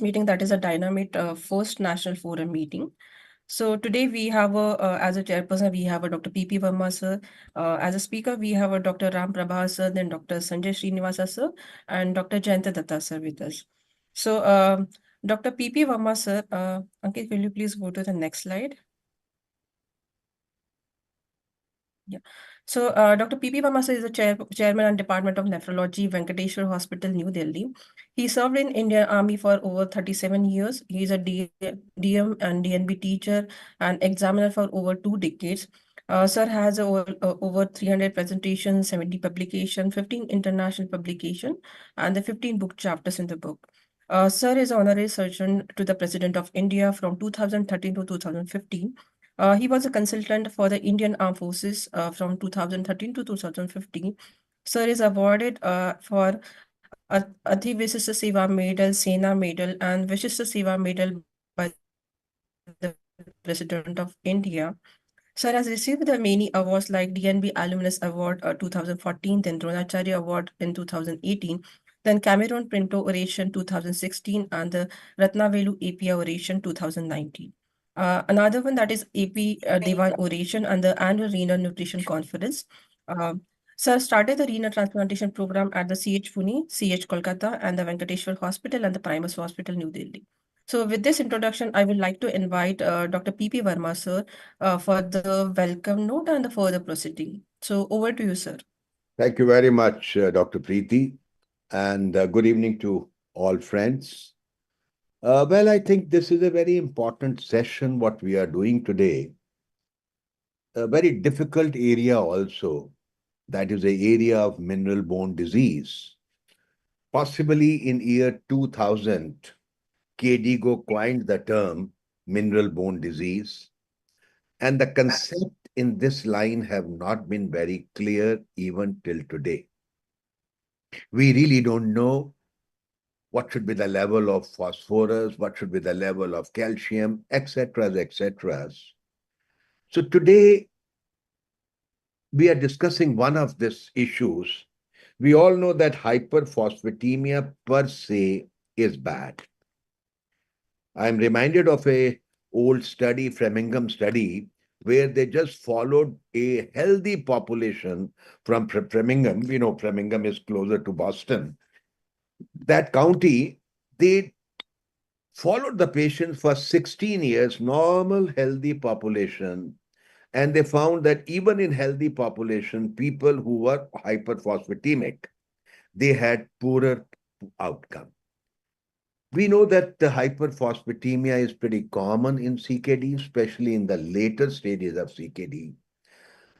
meeting, that is a Dynameet first national forum meeting. So today we have as a chairperson, we have a Dr. P.P. Verma sir. As a speaker, we have a Dr. Ram Prabha sir, then Dr. Sanjay Srinivasa sir, and Dr. Jayanta Datta sir with us. So Dr. P.P. Verma sir, Ankit, will you please go to the next slide? Yeah. So, Dr. P.P. Pamasa is the chairman and Department of Nephrology, Venkateshwar Hospital, New Delhi. He served in Indian Army for over 37 years. He is a DM and DNB teacher and examiner for over 2 decades. Sir has over 300 presentations, 70 publications, 15 international publications, and the 15 book chapters in the book. Sir is honorary surgeon to the President of India from 2013 to 2015. He was a consultant for the Indian Armed Forces from 2013 to 2015. Sir is awarded for Ati Vishisht Seva Medal, Sena Medal, and Vishisht Seva Medal by the President of India. Sir has received the many awards like DNB Alumnus Award 2014, then Dronacharya Award in 2018, then Cameron Pinto Oration 2016, and the Ratnavelu API Oration 2019. Another one, that is AP Devan Oration and the annual Renal Nutrition Conference. Uh, Sir started the renal transplantation program at the CH Pune, CH Kolkata, and the Venkateshwar Hospital and the Primus Hospital, New Delhi. So with this introduction, I would like to invite Dr. P.P. Verma, sir, for the welcome note and the further proceeding. So over to you, sir. Thank you very much, Dr. Preeti, and good evening to all friends. Well, I think this is a very important session, what we are doing today. A very difficult area also, that is the area of mineral-borne disease. Possibly in year 2000, KDIGO coined the term mineral-borne disease, and the concept in this line have not been very clear even till today. We really don't know what should be the level of phosphorus, what should be the level of calcium, etc., etc. So today we are discussing one of these issues. We all know that hyperphosphatemia per se is bad. I'm reminded of a old study, Framingham study, where they just followed a healthy population from Framingham. We know Framingham is closer to Boston. That county, they followed the patients for 16 years, normal, healthy population, and they found that even in healthy population, people who were hyperphosphatemic, they had poorer outcome. We know that the hyperphosphatemia is pretty common in CKD, especially in the later stages of CKD.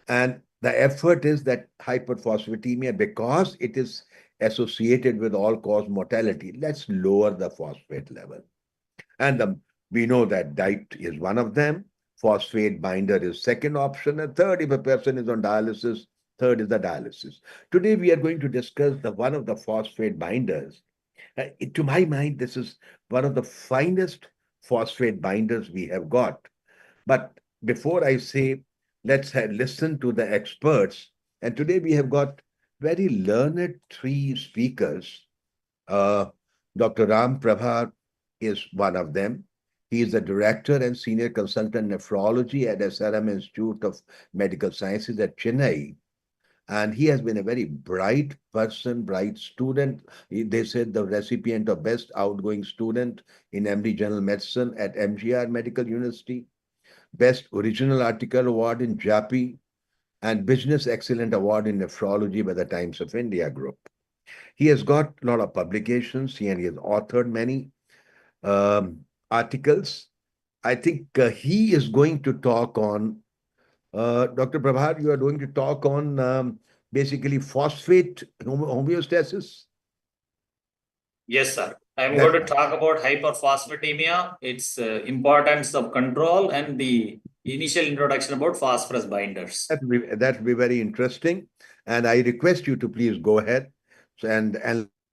And the effort is that hyperphosphatemia, because it is associated with all-cause mortality, let's lower the phosphate level. And we know that diet is one of them. Phosphate binder is second option. And third, if a person is on dialysis, third is the dialysis. Today, we are going to discuss one of the phosphate binders. To my mind, this is one of the finest phosphate binders we have got. But before I say, let's listen to the experts. And today we have got very learned three speakers. Dr. Ram Prabha is one of them. He is the director and senior consultant nephrology at SRM Institute of Medical Sciences at Chennai. And he has been a very bright person, bright student. They said the recipient of best outgoing student in MD General Medicine at MGR Medical University, best original article award in JAPI, and Business Excellent Award in Nephrology by the Times of India Group. He has got a lot of publications, and he has authored many articles. I think he is going to talk on, Dr. Prabhat, you are going to talk on basically phosphate homeostasis. Yes, sir. I'm going to talk about hyperphosphatemia, its importance of control, and the initial introduction about phosphorus binders. That will be very interesting. And I request you to please go ahead and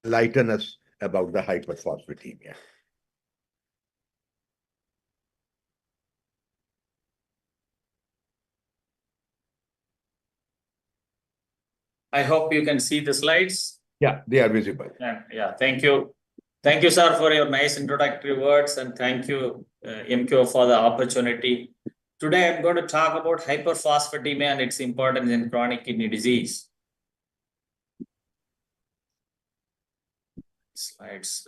enlighten us about the hyperphosphatemia. I hope you can see the slides. Yeah, they are visible. Yeah, thank you. Thank you, sir, for your nice introductory words, and thank you, MQ, for the opportunity. Today, I'm going to talk about hyperphosphatemia and its importance in chronic kidney disease. Slides.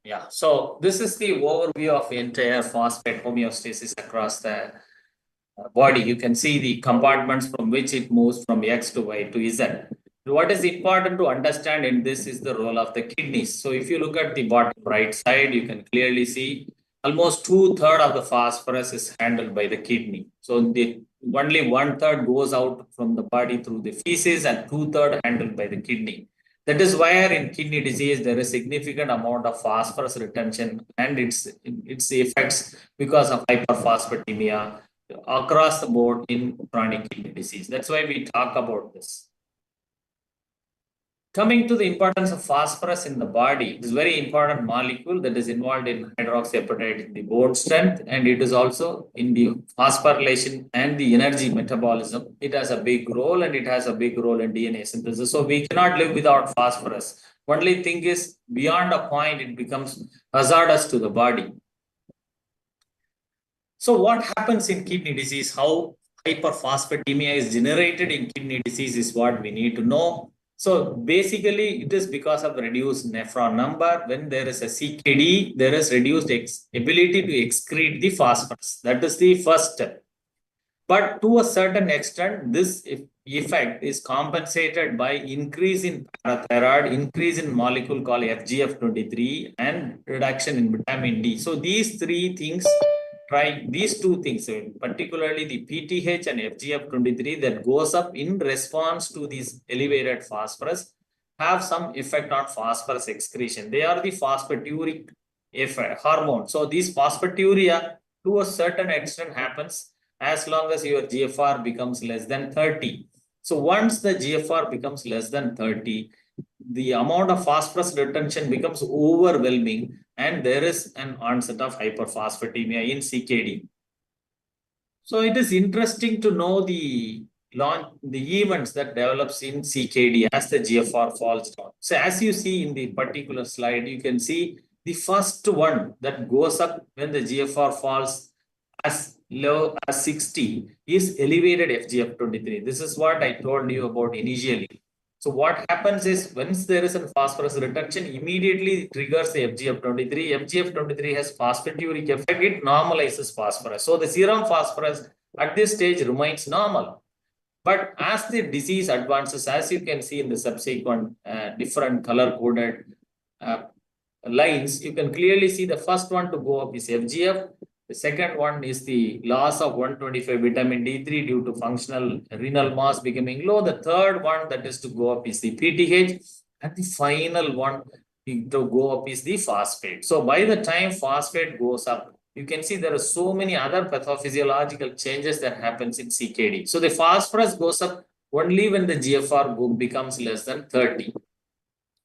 Yeah. So this is the overview of the entire phosphate homeostasis across the body. You can see the compartments from which it moves from X to Y to Z. What is important to understand in this is the role of the kidneys. So if you look at the bottom right side, you can clearly see almost 2/3 of the phosphorus is handled by the kidney. So only 1/3 goes out from the body through the feces and 2/3 handled by the kidney. That is why in kidney disease, there is significant amount of phosphorus retention and its effects because of hyperphosphatemia across the board in chronic kidney disease. That's why we talk about this. Coming to the importance of phosphorus in the body, it is a very important molecule that is involved in hydroxyapatite in the bone strength, and it is also in the phosphorylation and the energy metabolism. It has a big role, and it has a big role in DNA synthesis. So we cannot live without phosphorus. Only thing is, beyond a point, it becomes hazardous to the body. So what happens in kidney disease? How hyperphosphatemia is generated in kidney disease is what we need to know. So basically, it is because of reduced nephron number. When there is a CKD, there is reduced ability to excrete the phosphorus. That is the first step. But to a certain extent, this effect is compensated by increase in parathyroid, increase in molecule called FGF23, and reduction in vitamin D. So these three things, these two things, particularly the PTH and FGF23 that goes up in response to these elevated phosphorus, have some effect on phosphorus excretion. They are the phosphaturic hormone. So these phosphaturia to a certain extent happens as long as your GFR becomes less than 30. So once the GFR becomes less than 30, the amount of phosphorus retention becomes overwhelming, and there is an onset of hyperphosphatemia in CKD. So it is interesting to know the events that develops in CKD as the GFR falls down. So as you see in the particular slide, you can see the first one that goes up when the GFR falls as low as 60 is elevated FGF23. This is what I told you about initially. So what happens is, once there is a phosphorus reduction, immediately it triggers the FGF23. FGF23 has phosphaturic effect. It normalizes phosphorus. So the serum phosphorus at this stage remains normal. But as the disease advances, as you can see in the subsequent different color-coded lines, you can clearly see the first one to go up is FGF. The second one is the loss of 125 vitamin D3 due to functional renal mass becoming low. The third one that is to go up is the PTH. And the final one to go up is the phosphate. So by the time phosphate goes up, you can see there are so many other pathophysiological changes that happens in CKD. So the phosphorus goes up only when the GFR becomes less than 30.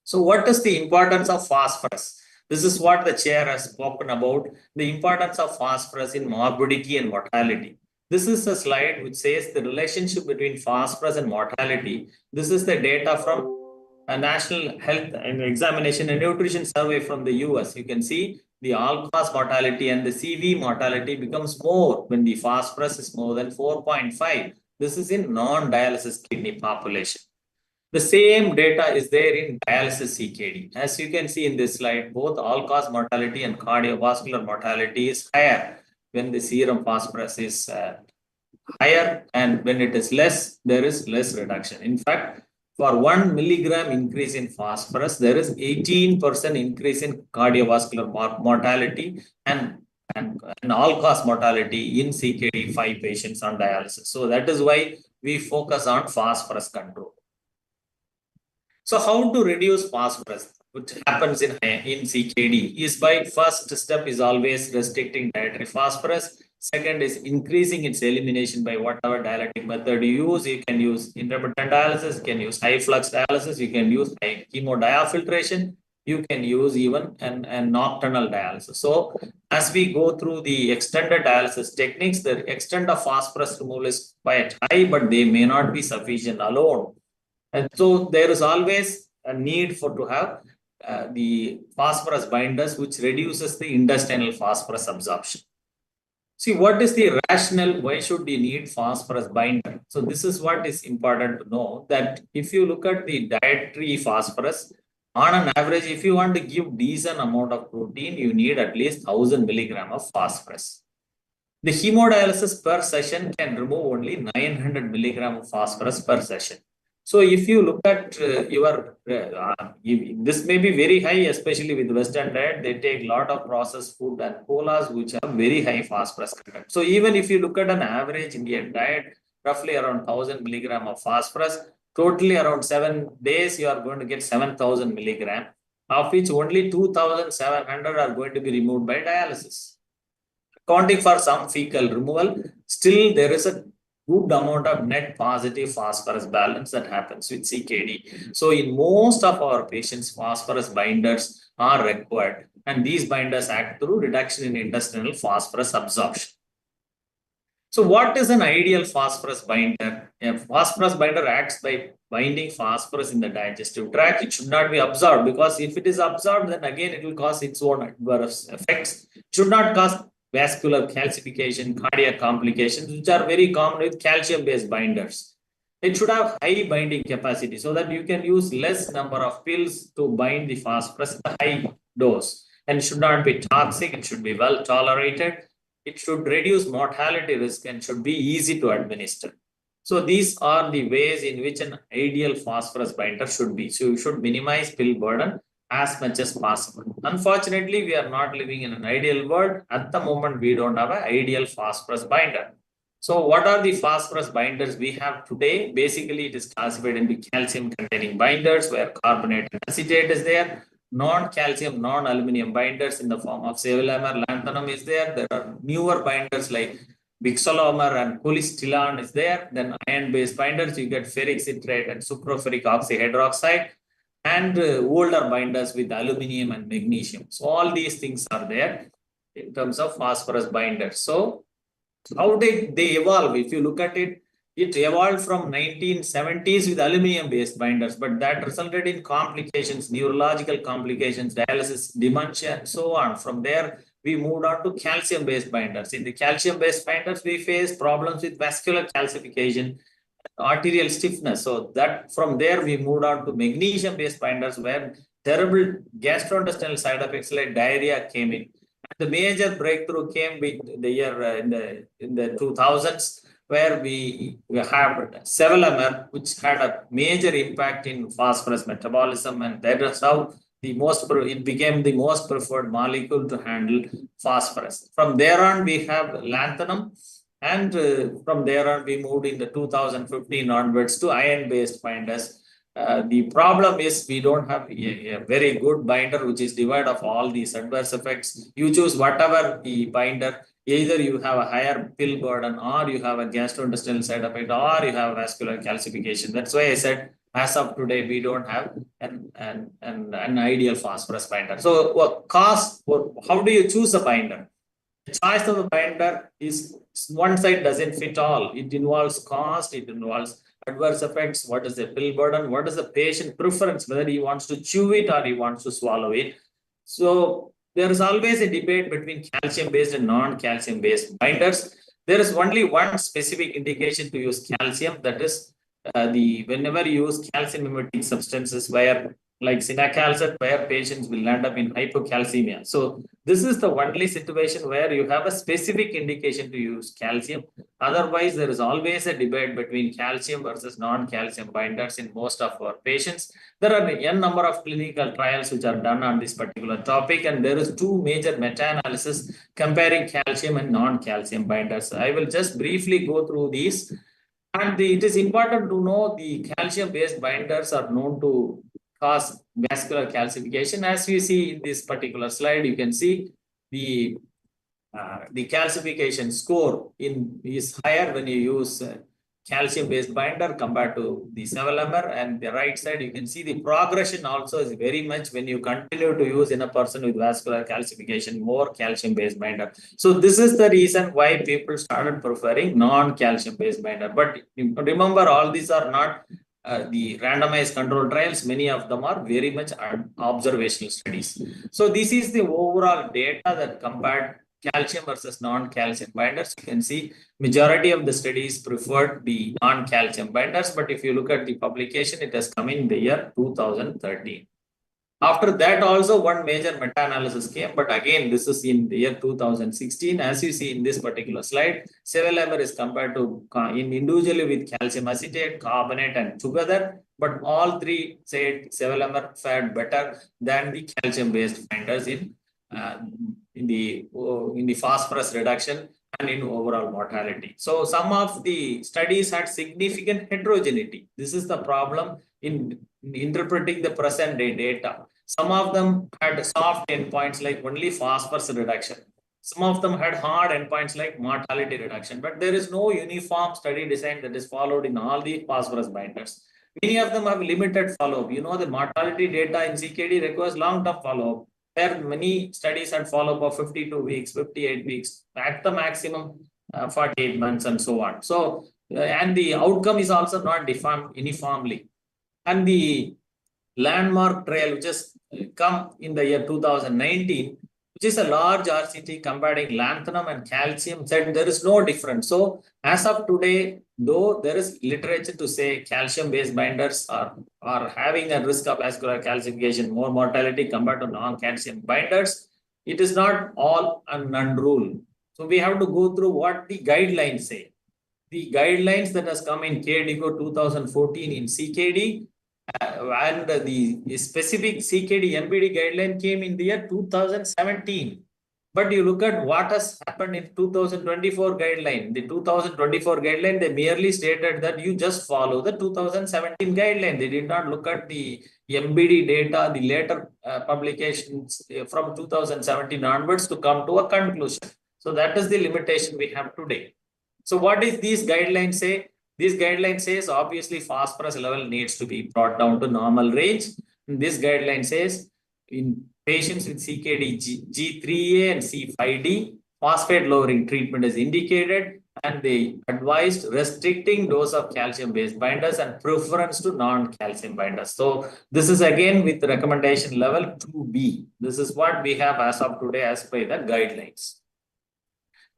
So what is the importance of phosphorus? This is what the chair has spoken about, the importance of phosphorus in morbidity and mortality. This is a slide which says the relationship between phosphorus and mortality. This is the data from a National Health and Examination and Nutrition Survey from the US. You can see the all-cause mortality and the CV mortality becomes more when the phosphorus is more than 4.5. This is in non-dialysis kidney population. The same data is there in dialysis CKD. As you can see in this slide, both all-cause mortality and cardiovascular mortality is higher when the serum phosphorus is higher, and when it is less, there is less reduction. In fact, for 1 milligram increase in phosphorus, there is 18% increase in cardiovascular mortality and all-cause mortality in CKD 5 patients on dialysis. So that is why we focus on phosphorus control. So how to reduce phosphorus, which happens in CKD, is by first step is always restricting dietary phosphorus. Second is increasing its elimination by whatever dialytic method you use. You can use intermittent dialysis, you can use high flux dialysis, you can use hemodiafiltration, you can use even an nocturnal dialysis. So as we go through the extended dialysis techniques, the extent of phosphorus removal is quite high, but they may not be sufficient alone. And so there is always a need to have the phosphorus binders, which reduces the intestinal phosphorus absorption. See, what is the rationale? Why should you need phosphorus binder? So this is what is important to know, that if you look at the dietary phosphorus, on an average, if you want to give decent amount of protein, you need at least 1000 milligram of phosphorus. The hemodialysis per session can remove only 900 milligram of phosphorus per session. So if you look at this may be very high, especially with Western diet, they take a lot of processed food and colas, which have very high phosphorus content. So even if you look at an average Indian diet, roughly around 1000 milligram of phosphorus, totally around 7 days, you are going to get 7000 milligram, of which only 2700 are going to be removed by dialysis. Accounting for some fecal removal, still there is a good amount of net positive phosphorus balance that happens with CKD. So in most of our patients, phosphorus binders are required, and these binders act through reduction in intestinal phosphorus absorption. So what is an ideal phosphorus binder? A phosphorus binder acts by binding phosphorus in the digestive tract. It should not be absorbed, because if it is absorbed, then again it will cause its own adverse effects. It should not cause vascular calcification, cardiac complications, which are very common with calcium-based binders. It should have high binding capacity so that you can use less number of pills to bind the phosphorus at a high dose. And it should not be toxic. It should be well tolerated. It should reduce mortality risk and should be easy to administer. So these are the ways in which an ideal phosphorus binder should be. So you should minimize pill burden as much as possible. Unfortunately, we are not living in an ideal world. At the moment, we don't have an ideal phosphorus binder. So what are the phosphorus binders we have today? Basically, it is classified into calcium-containing binders, where carbonate and acetate is there. Non-calcium, non-aluminum binders in the form of sevelamer, lanthanum is there. There are newer binders like bixalomer and polystyrene is there. Then iron-based binders, you get ferric citrate and sucroferric oxyhydroxide, and older binders with aluminum and magnesium. So all these things are there in terms of phosphorus binders. So how did they evolve? If you look at it, it evolved from 1970s with aluminum-based binders, but that resulted in complications, neurological complications, dialysis, dementia, and so on. From there, we moved on to calcium-based binders. In the calcium-based binders, we faced problems with vascular calcification, arterial stiffness. So that from there, we moved on to magnesium-based binders, where terrible gastrointestinal side effects like diarrhea came in. The major breakthrough came with the year in the 2000s, where we have sevelamer, which had a major impact in phosphorus metabolism, and that is how it became the most preferred molecule to handle phosphorus. From there on, we have lanthanum, and from there on, we moved in the 2015 onwards to iron-based binders. The problem is we don't have a very good binder which is devoid of all these adverse effects. You choose whatever the binder, either you have a higher pill burden, or you have a gastrointestinal side effect, or you have vascular calcification. That's why I said, as of today, we don't have an ideal phosphorus binder. So how do you choose a binder? The choice of the binder is one side doesn't fit all. It involves cost, it involves adverse effects, what is the pill burden, what is the patient preference, whether he wants to chew it or he wants to swallow it. So there is always a debate between calcium-based and non-calcium-based binders. There is only one specific indication to use calcium, that is whenever you use calcium-mimetic substances, where like cinacalcet, where patients will end up in hypocalcemia. So this is the only situation where you have a specific indication to use calcium. Otherwise, there is always a debate between calcium versus non-calcium binders in most of our patients. There are n number of clinical trials which are done on this particular topic, and there is two major meta-analysis comparing calcium and non-calcium binders. I will just briefly go through these. And it is important to know the calcium-based binders are known to cause vascular calcification. As we see in this particular slide, you can see the calcification score is higher when you use calcium-based binder compared to the sevelamer. And the right side, you can see the progression also is very much when you continue to use in a person with vascular calcification, more calcium-based binder. So this is the reason why people started preferring non-calcium-based binder. But remember, all these are not the randomized control trials, many of them are very much observational studies. So this is the overall data that compared calcium versus non-calcium binders. You can see majority of the studies preferred the non-calcium binders, but if you look at the publication, it has come in the year 2013. After that, also one major meta-analysis came, but again, this is in the year 2016. As you see in this particular slide, sevelamer is compared to individually with calcium acetate, carbonate, and together, but all three said sevelamer fared better than the calcium-based binders in the phosphorus reduction and in overall mortality. So some of the studies had significant heterogeneity. This is the problem in interpreting the present day data. Some of them had soft endpoints like only phosphorus reduction. Some of them had hard endpoints like mortality reduction, but there is no uniform study design that is followed in all the phosphorus binders. Many of them have limited follow-up. You know, the mortality data in CKD requires long-term follow-up. There many studies had follow-up of 52 weeks, 58 weeks, at the maximum 48 months and so on. So, and the outcome is also not defined uniformly. And the landmark trial, which has come in the year 2019, which is a large RCT comparing lanthanum and calcium, said there is no difference. So as of today, though there is literature to say calcium-based binders are having a risk of vascular calcification, more mortality compared to non-calcium binders, it is not all an unruled. So we have to go through what the guidelines say. The guidelines that has come in KDIGO 2014 in CKD, and the specific CKD MPD guideline came in the year 2017. But you look at what has happened in 2024 guideline. The 2024 guideline, they merely stated that you just follow the 2017 guideline. They did not look at the MBD data, the later publications from 2017 onwards to come to a conclusion. So that is the limitation we have today. So what is these guidelines say? This guideline says obviously phosphorus level needs to be brought down to normal range. And this guideline says in patients with CKD G3A and C5D, phosphate lowering treatment is indicated, and they advised restricting dose of calcium-based binders and preference to non-calcium binders. So this is again with recommendation level 2B. This is what we have as of today as per the guidelines.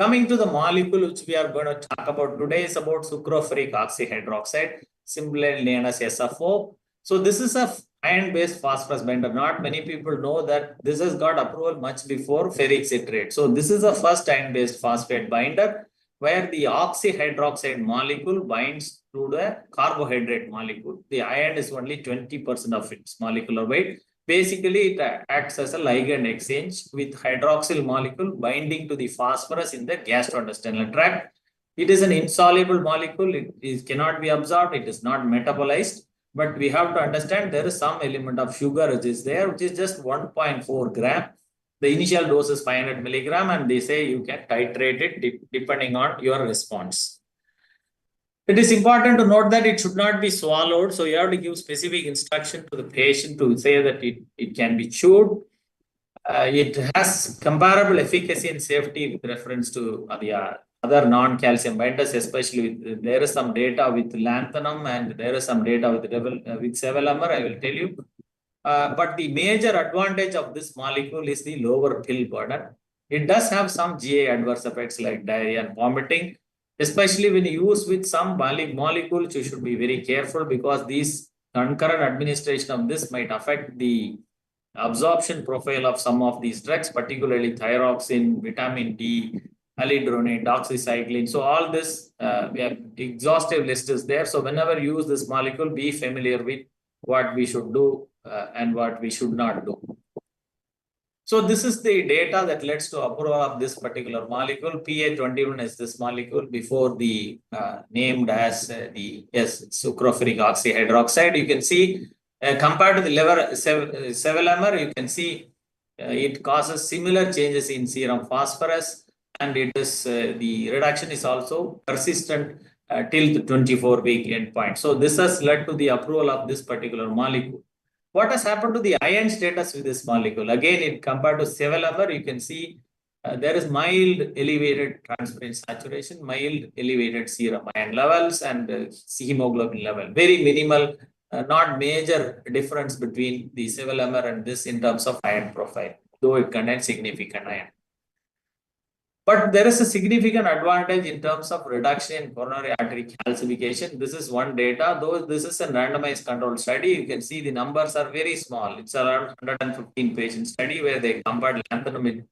Coming to the molecule which we are going to talk about today is about sucroferric oxyhydroxide, simply known as SFO. So this is a iron-based phosphorus binder. Not many people know that this has got approval much before ferric citrate. So this is the first iron-based phosphate binder where the oxyhydroxide molecule binds to the carbohydrate molecule. The iron is only 20% of its molecular weight. Basically, it acts as a ligand exchange with hydroxyl molecule binding to the phosphorus in the gastrointestinal tract. It is an insoluble molecule. It cannot be absorbed. It is not metabolized. But we have to understand there is some element of sugar which is there, which is just 1.4 gram. The initial dose is 500 milligram, and they say you can titrate it depending on your response. It is important to note that it should not be swallowed. So you have to give specific instruction to the patient to say that it can be chewed. It has comparable efficacy and safety with reference to the other non-calcium binders, especially there is some data with lanthanum and there is some data with sevelamer, I will tell you. But the major advantage of this molecule is the lower pill burden. It does have some GI adverse effects like diarrhea and vomiting. Especially when you use with some molecules, you should be very careful because these concurrent administration of this might affect the absorption profile of some of these drugs, particularly thyroxine, vitamin D, alendronate, doxycycline. So all this, we have exhaustive list is there. So whenever you use this molecule, be familiar with what we should do and what we should not do. So this is the data that leads to approval of this particular molecule. PA21 is this molecule before the named as the sucroferric oxyhydroxide. You can see compared to the sevelamer, you can see it causes similar changes in serum phosphorus, and it is the reduction is also persistent till the 24-week endpoint. So this has led to the approval of this particular molecule. What has happened to the iron status with this molecule? Again, compared to sevelamer, you can see there is mild elevated transferrin saturation, mild elevated serum iron levels, and hemoglobin level. Very minimal, not major difference between the sevelamer and this in terms of iron profile, though it contains significant iron. But there is a significant advantage in terms of reduction in coronary artery calcification. This is one data, though this is a randomized controlled study. You can see the numbers are very small. It's around 115 patient study where they compared lanthanum with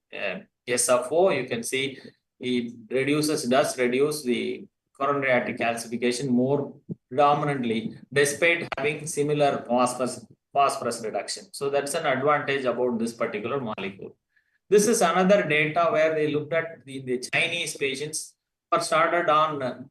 SFO. You can see it does reduce the coronary artery calcification more predominantly, despite having similar phosphorus reduction. So that's an advantage about this particular molecule. This is another data where they looked at the Chinese patients were started on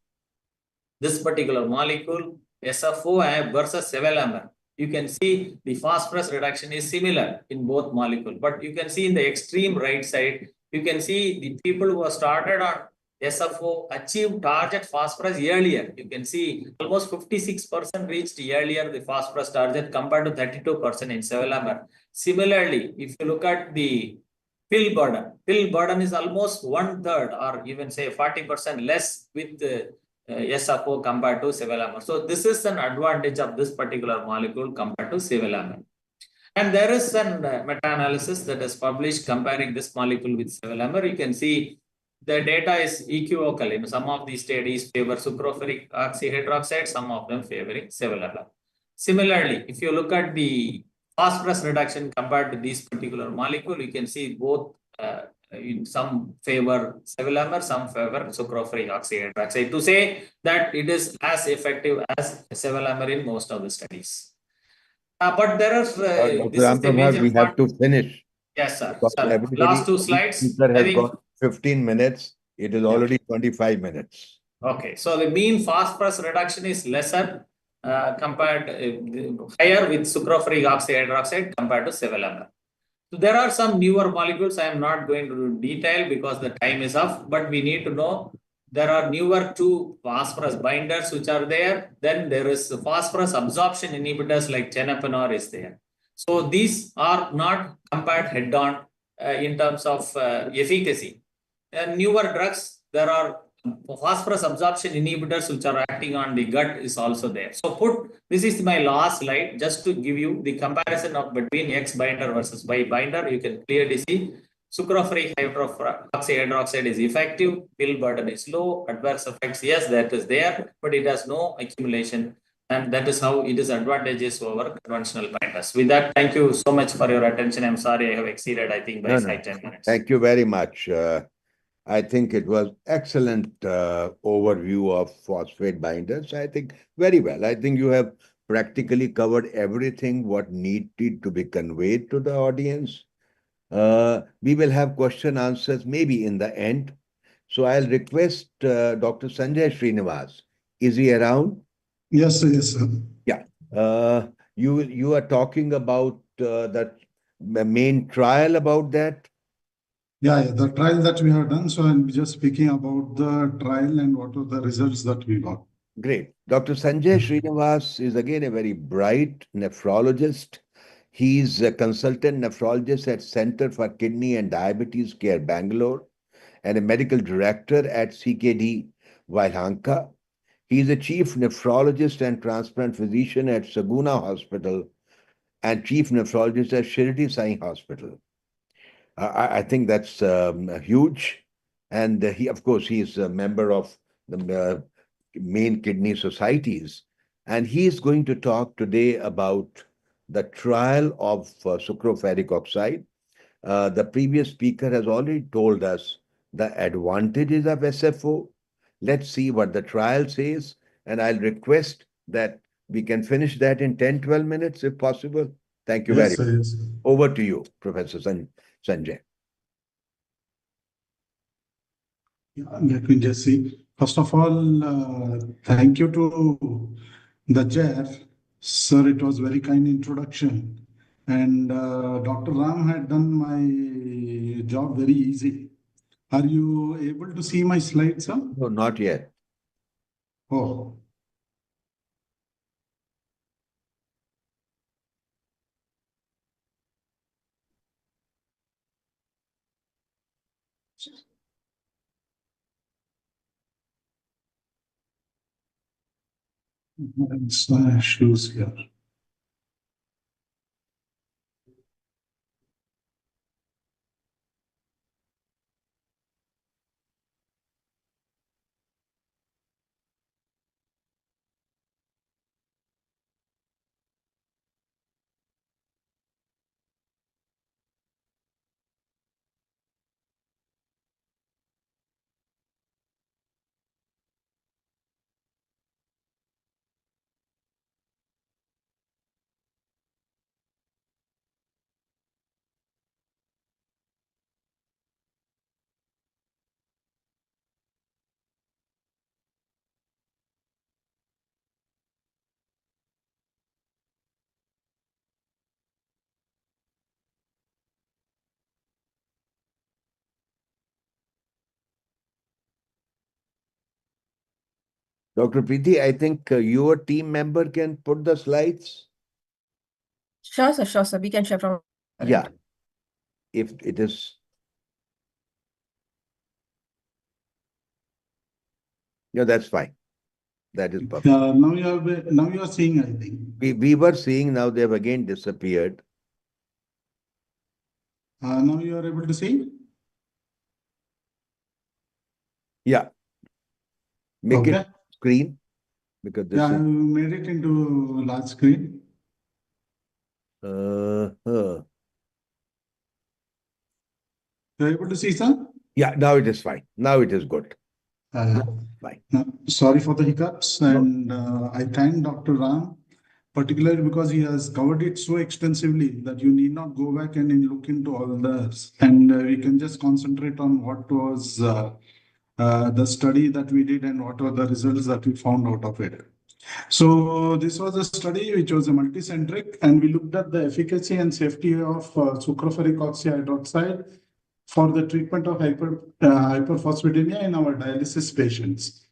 this particular molecule, SFO versus sevelamer. You can see the phosphorus reduction is similar in both molecules, but you can see in the extreme right side, you can see the people who are started on SFO achieved target phosphorus earlier. You can see almost 56% reached earlier the phosphorus target compared to 32% in sevelamer. Similarly, if you look at the pill burden is almost 1/3 or even say 40% less with the SFO compared to sevelamer. So this is an advantage of this particular molecule compared to sevelamer. And there is an meta-analysis that is published comparing this molecule with sevelamer. You can see the data is equivocal. In some of these studies favor sucralfate oxyhydroxide, some of them favoring sevelamer. Similarly, if you look at the phosphorus reduction compared to this particular molecule, you can see both in some favor sevelamer, some favor sucralfate oxyhydroxide, to say that it is as effective as sevelamer in most of the studies. But there are, Dr. this is the Ramprabhat, major we have part. to finish Yes, sir. because Sir, last everybody, two each slides. speaker I has think, got 15 minutes. It is yeah. already 25 minutes. Okay, so the mean phosphorus reduction is lesser compared higher with sucralfate oxyhydroxide compared to sevelamer. So there are some newer molecules. I am not going to detail because the time is off, but we need to know there are newer two phosphorus binders which are there. Then there is phosphorus absorption inhibitors like tenapanor is there. So these are not compared head-on in terms of efficacy. And newer drugs, there are phosphorus absorption inhibitors which are acting on the gut is also there. So this is my last slide just to give you the comparison of between X binder versus Y binder. You can clearly see sucralfate oxyhydroxide is effective, pill burden is low, adverse effects, yes, that is there, but it has no accumulation. And that is how it is advantageous over conventional binders. With that, thank you so much for your attention. I'm sorry I have exceeded, I think, by 5-10 minutes. Thank you very much. I think it was excellent overview of phosphate binders. I think very well. I think you have practically covered everything what needed to be conveyed to the audience. We will have question answers maybe in the end. So I'll request Dr. Sanjay Srinivas. Is he around? Yes, yes, sir. Yeah. You are talking about that main trial about that? Yeah, the trial that we have done. So I'm just speaking about the trial and what are the results that we got. Great. Dr. Sanjay Srinivas is again a very bright nephrologist. He's a consultant nephrologist at Center for Kidney and Diabetes Care, Bangalore, and a medical director at CKD, Vaihanka. He is a chief nephrologist and transplant physician at Saguna Hospital and chief nephrologist at Shirdi Sai Hospital. I think that's huge. And he, of course, he is a member of the main kidney societies. And he is going to talk today about the trial of sucroferric oxide. The previous speaker has already told us the advantages of SFO. Let's see what the trial says. And I'll request that we can finish that in 10-12 minutes if possible. Thank you very Yes, sir, much. yes. Over to you, Professor Sanjay. Yeah, let me just see. First of all, thank you to the chair. Sir, it was very kind introduction. And Dr. Ram had done my job very easy. Are you able to see my slides, sir? No, not yet. Oh. It's issues here. Dr. Preeti, I think your team member can put the slides. Sure, sir. Sure, sir. We can share from our Yeah, end. if it is. Yeah, that's fine. That is perfect. Now you are seeing, I think. We were seeing, now they have again disappeared. Now you are able to see? Yeah. Make it Okay. screen because this Yeah, I is made it into large screen. uh, You are able to see, sir? yeah, now it is fine. Now it is good. Uh, Fine. Sorry for the hiccups, No. and I thank Dr. Ram, particularly because he has covered it so extensively that you need not go back and look into all this, and we can just concentrate on what was the study that we did and what were the results that we found out of it. So this was a study which was a multicentric, and we looked at the efficacy and safety of sucralfaric oxyhydroxide for the treatment of hyperphosphatemia in our dialysis patients.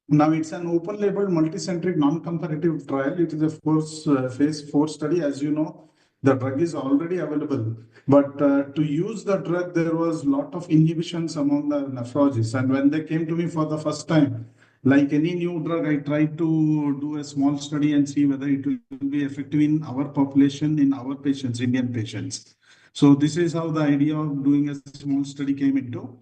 Now it's an open label multicentric non-comparative trial. It is of course phase 4 study. As you know, the drug is already available, but to use the drug, there was a lot of inhibitions among the nephrologists. And when they came to me for the first time, like any new drug, I tried to do a small study and see whether it will be effective in our population, in our patients, Indian patients. So this is how the idea of doing a small study came into.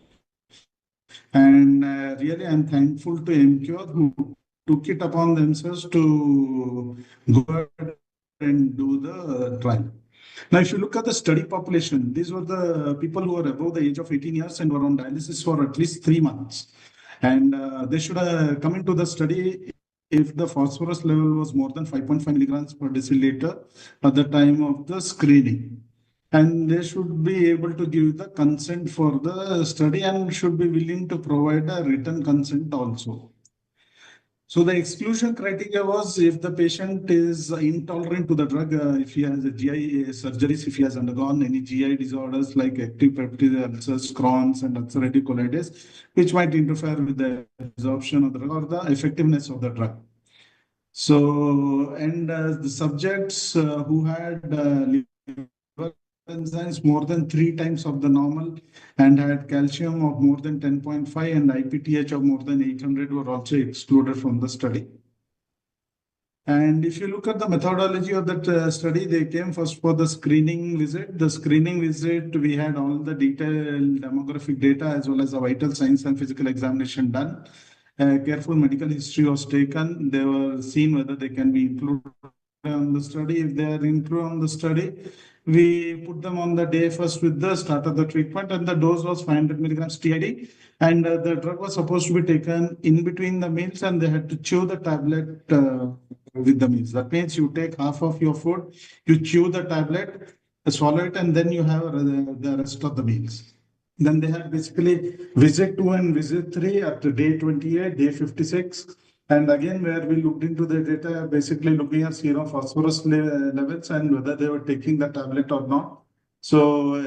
And really, I'm thankful to MCure who took it upon themselves to go ahead and do the trial. Now, if you look at the study population, these were the people who were above the age of 18 years and were on dialysis for at least 3 months. And they should come into the study if the phosphorus level was more than 5.5 milligrams per deciliter at the time of the screening. And they should be able to give the consent for the study and should be willing to provide a written consent also. So the exclusion criteria was if the patient is intolerant to the drug, if he has a GI surgeries, if he has undergone any GI disorders like active peptide ulcers, Crohn's, and ulcerative colitis, which might interfere with the absorption of the drug or the effectiveness of the drug. So, and the subjects who had liver enzymes more than 3 times of the normal and had calcium of more than 10.5 and IPTH of more than 800 were also excluded from the study. And if you look at the methodology of that study, they came first for the screening visit. The screening visit, we had all the detailed demographic data as well as a vital signs and physical examination done. Careful medical history was taken. They were seen whether they can be included on the study. If they are included on the study, we put them on the day first with the start of the treatment, and the dose was 500 milligrams TID. And the drug was supposed to be taken in between the meals, and they had to chew the tablet with the meals. That means you take half of your food, you chew the tablet, swallow it, and then you have the rest of the meals. Then they had basically visit 2 and visit 3 at day 28, day 56. And again, where we looked into the data, basically looking at serum phosphorus levels and whether they were taking the tablet or not. So,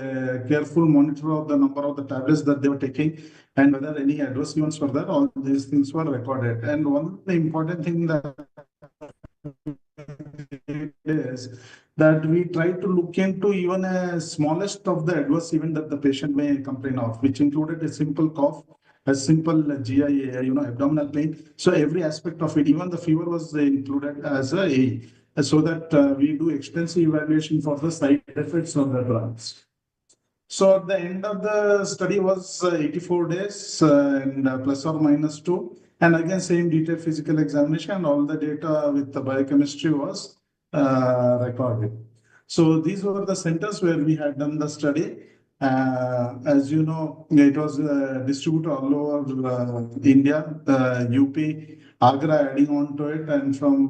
careful monitor of the number of the tablets that they were taking and whether any adverse events were there. All these things were recorded. And one important thing that is that we try to look into even a smallest of the adverse event that the patient may complain of, which included a simple cough a simple GI, abdominal pain. So every aspect of it, even the fever was included as a AE, so that we do extensive evaluation for the side effects of the drugs. So at the end of the study was 84 days and plus or minus 2. And again, same detailed physical examination, all the data with the biochemistry was recorded. So these were the centers where we had done the study. As you know, it was distributed all over India, UP, Agra adding on to it, and from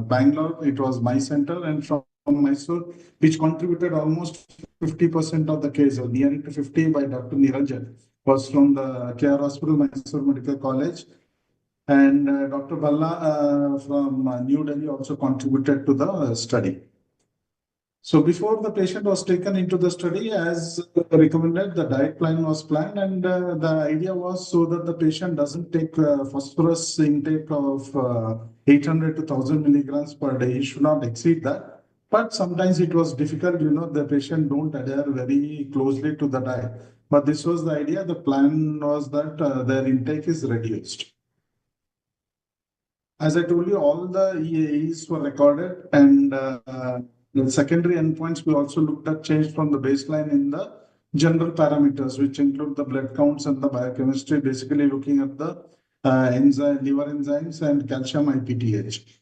Bangalore, it was my center, and from Mysore, which contributed almost 50% of the case, or nearing to 50 by Dr. Niranjan, was from the KR Hospital, Mysore Medical College. And Dr. Balla from New Delhi also contributed to the study. So before the patient was taken into the study, as recommended, the diet plan was planned, and the idea was so that the patient doesn't take phosphorus intake of 800 to 1000 milligrams per day. He should not exceed that. But sometimes it was difficult, the patient don't adhere very closely to the diet. But this was the idea. The plan was that their intake is reduced. As I told you, all the EAEs were recorded, and the secondary endpoints we also looked at changed from the baseline in the general parameters, which include the blood counts and the biochemistry, basically looking at the liver enzymes and calcium IPTH.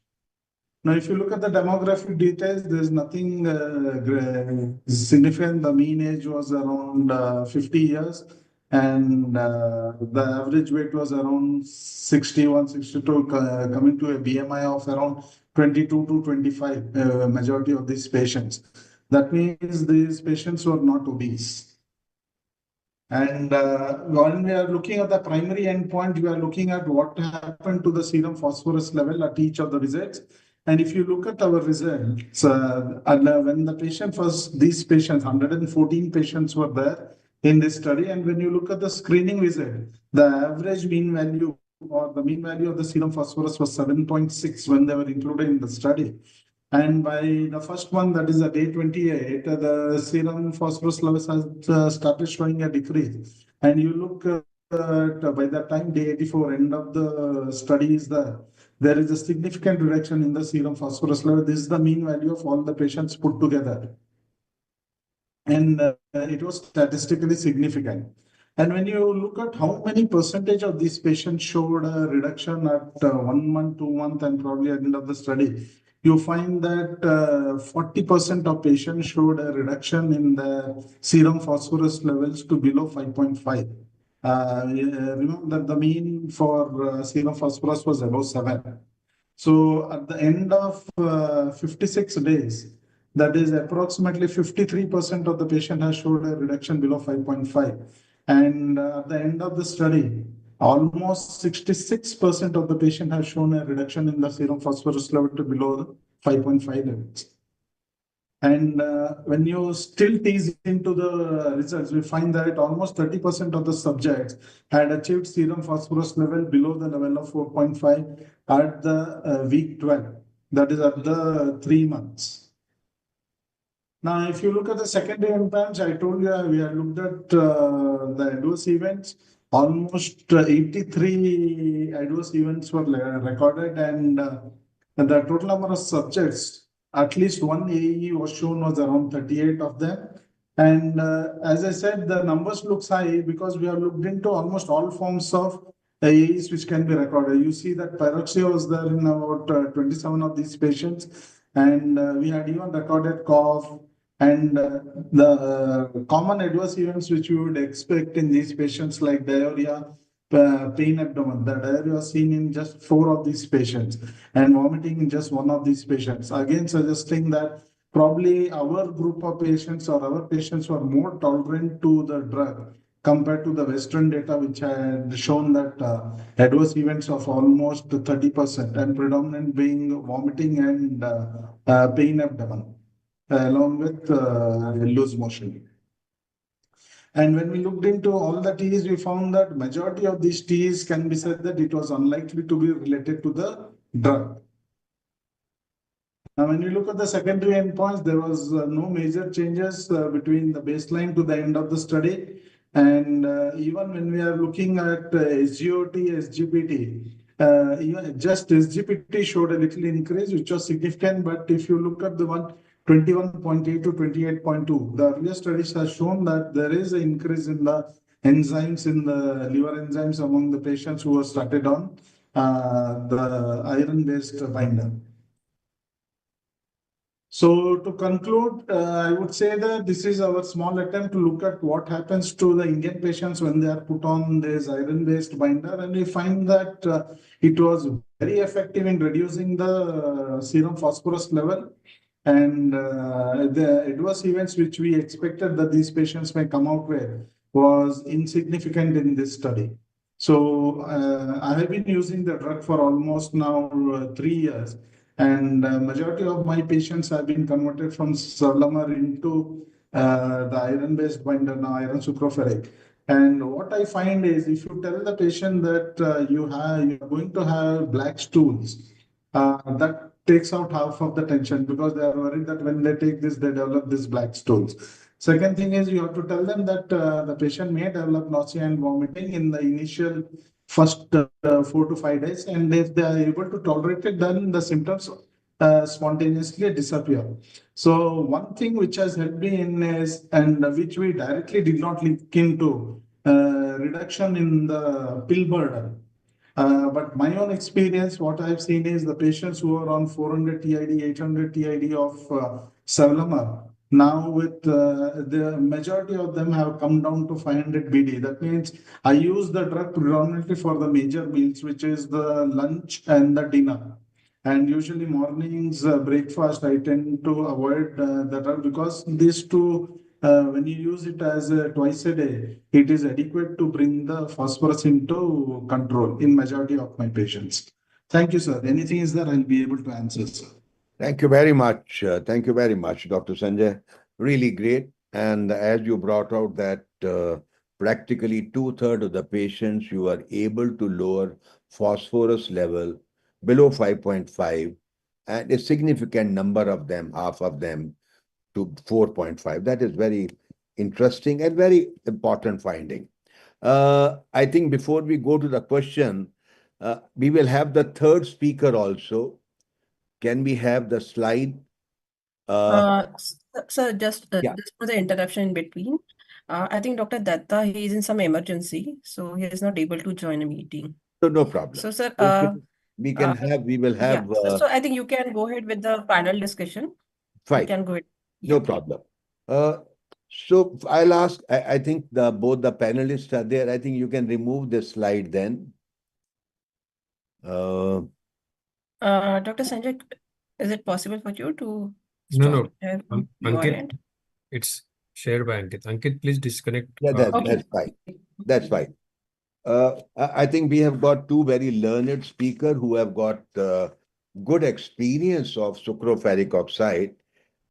Now, if you look at the demographic details, there's nothing significant. The mean age was around 50 years, and the average weight was around 61, 62, coming to a BMI of around 22 to 25, majority of these patients. That means these patients were not obese. And when we are looking at the primary endpoint, we are looking at what happened to the serum phosphorus level at each of the visits. And if you look at our results, when the patient was, these patients, 114 patients were there in this study. And when you look at the screening visit, the average mean value or the mean value of the serum phosphorus was 7.6 when they were included in the study. And by the first one, that is a day 28, the serum phosphorus levels has started showing a decrease. And you look by the time day 84, end of the study is there is a significant reduction in the serum phosphorus level. This is the mean value of all the patients put together. And it was statistically significant. And when you look at how many percentage of these patients showed a reduction at 1 month, 2 months, and probably at the end of the study, you find that 40% of patients showed a reduction in the serum phosphorus levels to below 5.5. Remember that the mean for serum phosphorus was above 7. So at the end of 56 days, that is approximately 53% of the patient has showed a reduction below 5.5. And at the end of the study, almost 66% of the patient has shown a reduction in the serum phosphorus level to below 5.5 levels. And when you still tease into the results, we find that almost 30% of the subjects had achieved serum phosphorus level below the level of 4.5 at the week 12, that is at the 3 months. Now, if you look at the secondary endpoints, I told you we have looked at the adverse events. Almost 83 adverse events were recorded, and the total number of subjects, at least one AE was shown, was around 38 of them. And as I said, the numbers looks high because we have looked into almost all forms of AEs which can be recorded. You see that pyrexia was there in about 27 of these patients, and we had even recorded cough. And the common adverse events which you would expect in these patients, like diarrhea, pain abdomen, the diarrhea was seen in just 4 of these patients, and vomiting in just 1 of these patients. Again, suggesting that probably our group of patients or our patients were more tolerant to the drug compared to the Western data, which had shown that adverse events of almost 30%, and predominant being vomiting and pain abdomen, along with loose motion. And when we looked into all the T's, we found that majority of these T's can be said that it was unlikely to be related to the drug. Now, when you look at the secondary endpoints, there was no major changes between the baseline to the end of the study. And even when we are looking at SGOT, SGPT, just SGPT showed a little increase, which was significant. But if you look at the one 21.8 to 28.2, the earlier studies have shown that there is an increase in the enzymes in the liver enzymes among the patients who were started on the iron-based binder. So to conclude, I would say that this is our small attempt to look at what happens to the Indian patients when they are put on this iron-based binder, and we find that it was very effective in reducing the serum phosphorus level, and the adverse events which we expected that these patients may come out with was insignificant in this study. So I have been using the drug for almost now 3 years. And majority of my patients have been converted from Savlamar into the iron-based binder, now iron sucroferric. And what I find is, if you tell the patient that you're going to have black stools, that takes out half of the tension, because they are worried that when they take this, they develop these black stools. Second thing is, you have to tell them that the patient may develop nausea and vomiting in the initial first 4 to 5 days, and if they are able to tolerate it, then the symptoms spontaneously disappear. So one thing which has helped me in is, and which we directly did not link into, reduction in the pill burden. But my own experience, what I've seen is the patients who are on 400 TID, 800 TID of Savlamar, now with the majority of them have come down to 500 BD. That means I use the drug predominantly for the major meals, which is the lunch and the dinner. And usually mornings breakfast, I tend to avoid the drug, because these two, when you use it as twice a day, it is adequate to bring the phosphorus into control in majority of my patients. Thank you, sir. Anything is there, I'll be able to answer, sir. Thank you very much. Thank you very much, Dr. Sanjay. Really great. And as you brought out that practically 2/3 of the patients you are able to lower phosphorus level below 5.5, and a significant number of them, half of them, to 4.5. That is very interesting and very important finding. I think before we go to the question, we will have the third speaker also. Can we have the slide? Sir, just Yeah. just for the interruption in between, I think Dr. Datta, he is in some emergency, so he is not able to join a meeting. So no problem. So, sir, We will yeah, have, so I think you can go ahead with the panel discussion. You fine, can go ahead. no Yeah. problem. So I'll ask, I think both the panelists are there. I think you can remove the slide then. Dr. Sanjay, is it possible for you to No, stop share from your Ankit, end? it's shared by Ankit. Ankit, please disconnect. Yeah, that's Okay. fine. That's fine. I think we have got two very learned speakers who have got good experience of sucroferric oxide.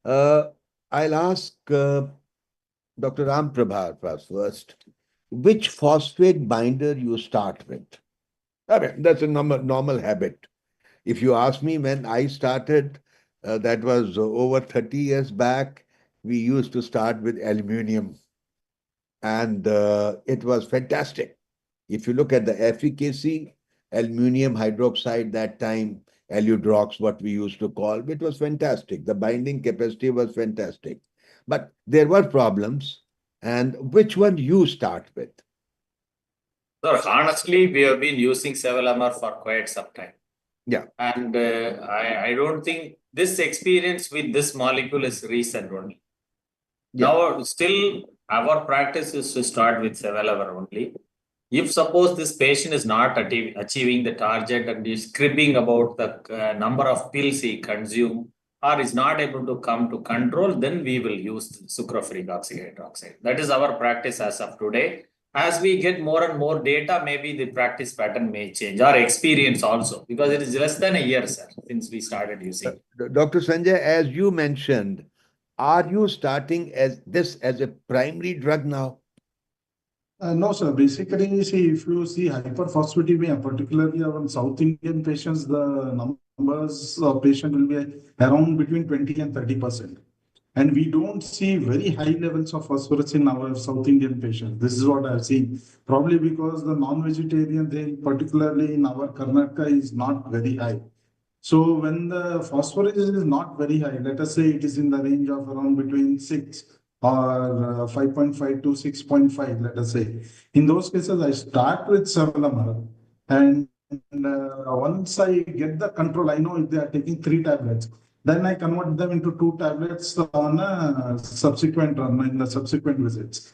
I'll ask Dr. Ram Prabhar first. Which phosphate binder you start with? I mean, that's a normal habit. If you ask me when I started, that was over 30 years back, we used to start with aluminum, and it was fantastic. If you look at the efficacy, aluminum hydroxide that time, aludrox, what we used to call, it was fantastic. The binding capacity was fantastic. But there were problems. And which one you start with? Sir, honestly, we have been using Sevelamer for quite some time. Yeah. And I don't think this experience with this molecule is recent only. Yeah. Now, still, our practice is to start with Sevelamer only. If suppose this patient is not achieving the target and is cribbing about the number of pills he consumes, or is not able to come to control, then we will use sucroferric oxyhydroxide. That is our practice as of today. As we get more and more data, maybe the practice pattern may change, or experience also, because it is less than a year, sir, since we started using. Dr. Sanjay, as you mentioned, are you starting this as a primary drug now? No, sir. Basically, see, if you see hyperphosphatemia, particularly on South Indian patients, the numbers of patients will be around between 20 and 30%. And we don't see very high levels of phosphorus in our South Indian patients. This is what I've seen. Probably because the non-vegetarian, they particularly in our Karnataka, is not very high. So when the phosphorus is not very high, let us say it is in the range of around between 6 or 5.5 to 6.5, let us say. In those cases, I start with Sevelamer, and once I get the control, I know if they are taking 3 tablets, then I convert them into 2 tablets on a subsequent run in the subsequent visits.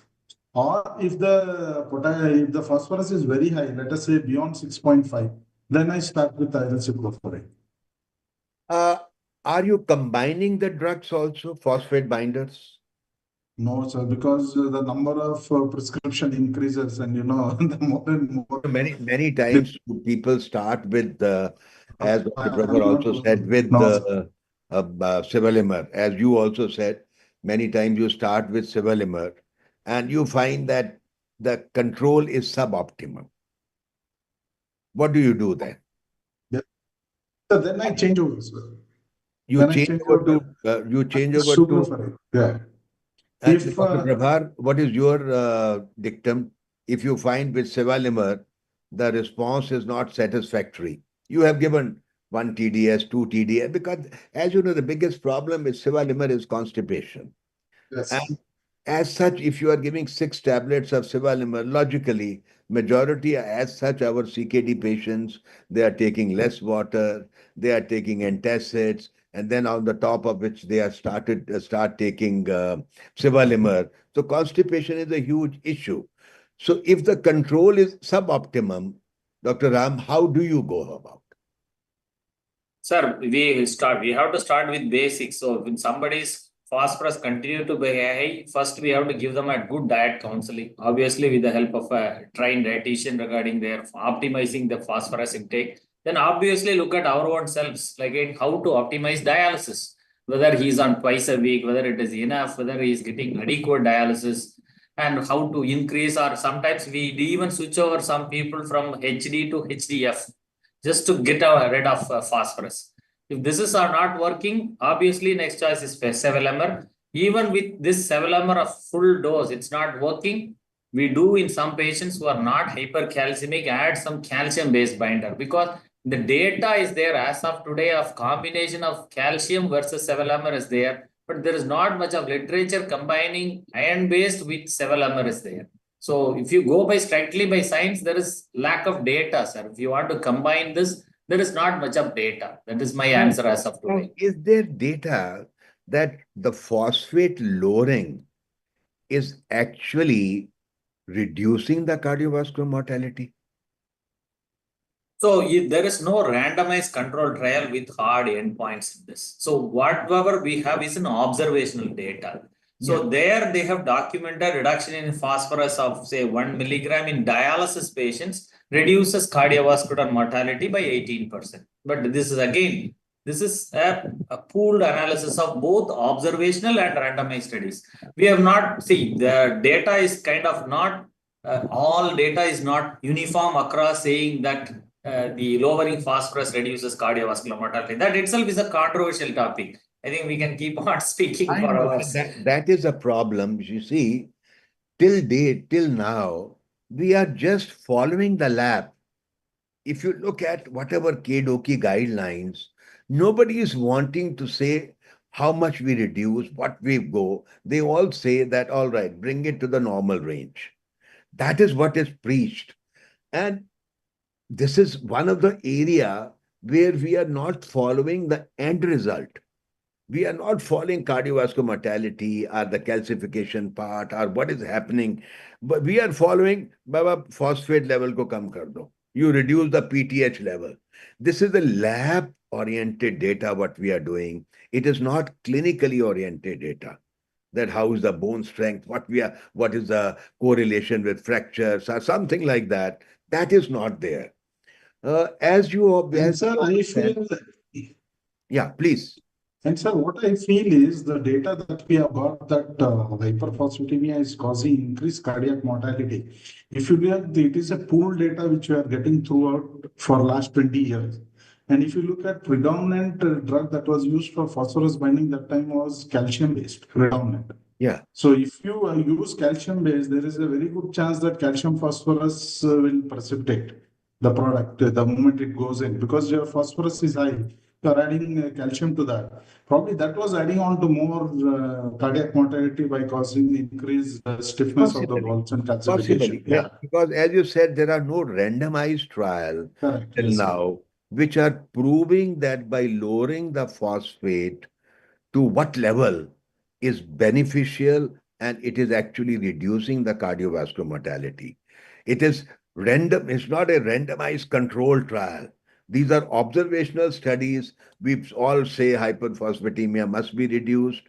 Or if the phosphorus is very high, let us say beyond 6.5, then I start with isocyclovir. Uh, are you combining the drugs also, phosphate binders? No, sir, because the number of prescription increases, and the more and more. Many times people start with as Dr. Prabhar I'm not also said, with no, the Sevelamer. As you also said, many times you start with Sevelamer, and you find that the control is suboptimal. What do you do then? yeah. So then I change over, sir. You Then I change change over over to sucralfate. Yeah. and If Dr. Prabhar, what is your dictum? If you find with Sevelamer the response is not satisfactory, you have given 1 TDS, 2 TDS, because as you know, the biggest problem with Sevelamer is constipation. yes, And as such, if you are giving 6 tablets of Sevelamer, logically, majority as such, our CKD patients, they are taking less water, they are taking antacids, and then on the top of which they are start taking Sevelamer. So constipation is a huge issue. So if the control is suboptimum, Dr. Ram, how do you go about? Sir, we have to start with basics. So when somebody's phosphorus continue to be high, first we have to give them a good diet counseling, obviously with the help of a trained dietitian regarding their optimizing the phosphorus intake. Then obviously look at our own selves, like how to optimize dialysis, whether he's on twice a week, whether it is enough, whether he is getting adequate dialysis, and how to increase, or sometimes we even switch over some people from HD to HDF just to get rid of phosphorus. If this is not working, obviously next choice is Sevelamer. Even with this Sevelamer of full dose, it's not working. We do in some patients who are not hypercalcemic add some calcium-based binder, because the data is there as of today of combination of calcium versus Sevelamer is there, but there is not much of literature combining iron-based with Sevelamer is there. So if you go by strictly by science, there is lack of data, sir. If you want to combine this, there is not much of data. That is my answer as of Now, today. is there data that the phosphate lowering is actually reducing the cardiovascular mortality? So there is no randomized control trial with hard endpoints in this. So whatever we have is an observational data. So there they have documented reduction in phosphorus of say 1 milligram in dialysis patients reduces cardiovascular mortality by 18%. But this is again, this is a pooled analysis of both observational and randomized studies. We have not, see, the data is kind of not, all data is not uniform across saying that the lowering phosphorus reduces cardiovascular mortality. That itself is a controversial topic. I think we can keep on speaking I for know hours. that is a problem. You see, till now, we are just following the lab. If you look at whatever KDOKI guidelines, nobody is wanting to say how much we reduce, what we go. They all say that, all right, bring it to the normal range. That is what is preached. And this is one of the area where we are not following the end result. We are not following cardiovascular mortality or the calcification part or what is happening, but we are following Baba phosphate level ko kam kar do. You reduce the PTH level. This is the lab oriented data what we are doing. It is not clinically oriented data. That how is the bone strength, what is the correlation with fractures or something like that. That is not there. As you and as sir, I said, feel, yeah, please. and sir, what I feel is the data that we have got that hyperphosphatemia is causing increased cardiac mortality. If you look, it is a pool data which we are getting throughout for last 20 years. And if you look at predominant drug that was used for phosphorus binding that time was calcium based, predominant. Yeah. So if you use calcium base, there is a very good chance that calcium phosphorus will precipitate the product the moment it goes in, because your phosphorus is high. You are adding calcium to that. Probably that was adding on to more cardiac mortality by causing increased stiffness of the Possibly. valves and Possibly. calcification. Yeah. Yeah, Because as you said, there are no randomized trials correct. till Yes, sir. now which are proving that by lowering the phosphate to what level is beneficial and it is actually reducing the cardiovascular mortality. It is random, it's not a randomized controlled trial. These are observational studies. We all say hyperphosphatemia must be reduced.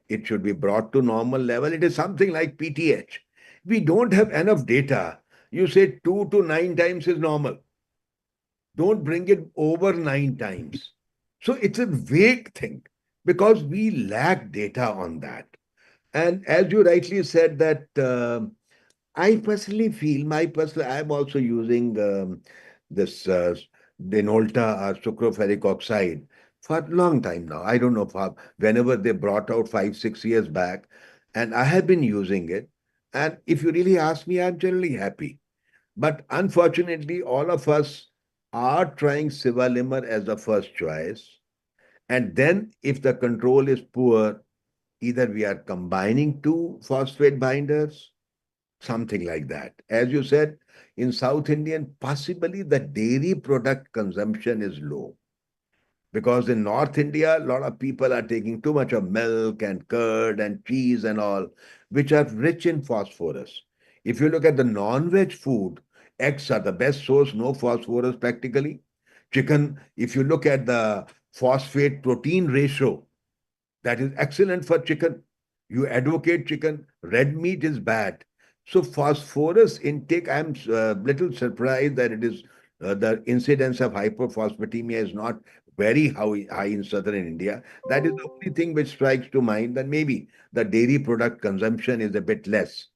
It should be brought to normal level. It is something like PTH. We don't have enough data. You say 2 to 9 times is normal. Don't bring it over 9 times. So it's a vague thing because we lack data on that. And as you rightly said, that I personally feel I'm also using this Denolta or sucroferric oxide for a long time now. I don't know for whenever they brought out 5, 6 years back, and I have been using it. And if you really ask me, I'm generally happy. But unfortunately, all of us are trying Sivalimer as the first choice. And then if the control is poor, either we are combining two phosphate binders, something like that. As you said, in South Indian, possibly the dairy product consumption is low. Because in North India, a lot of people are taking too much of milk and curd and cheese and all, which are rich in phosphorus. If you look at the non-veg food, eggs are the best source, no phosphorus practically. Chicken, if you look at the phosphate protein ratio, that is excellent for chicken. You advocate chicken, red meat is bad. So phosphorus intake, I'm a little surprised that it is the incidence of hypophosphatemia is not very high in southern India. That is the only thing which strikes to mind, that maybe the dairy product consumption is a bit less.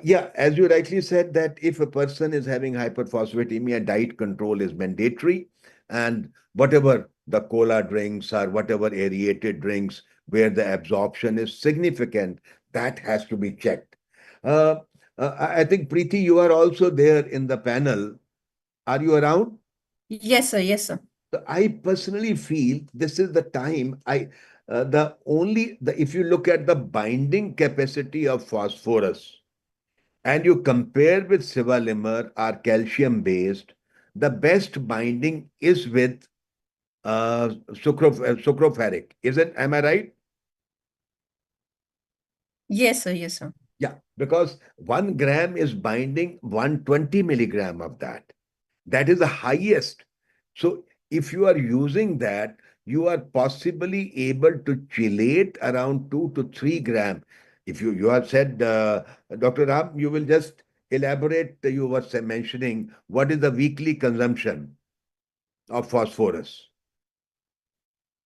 Yeah, as you rightly said, that if a person is having hyperphosphatemia, diet control is mandatory, and whatever the cola drinks or whatever aerated drinks where the absorption is significant, that has to be checked. Uh, I think Preeti, you are also there in the panel. Are you around? Yes, sir. Yes, sir. So I personally feel this is the time if you look at the binding capacity of phosphorus, and you compare with Sivalimer or calcium based, the best binding is with sucroferric. Am I right? Yes, sir. Yes, sir. Yeah, because 1 gram is binding 120 milligram of that. That is the highest. So if you are using that, you are possibly able to chelate around 2 to 3 gram. If you have said, Dr. Ram, you will just elaborate. You were mentioning what is the weekly consumption of phosphorus.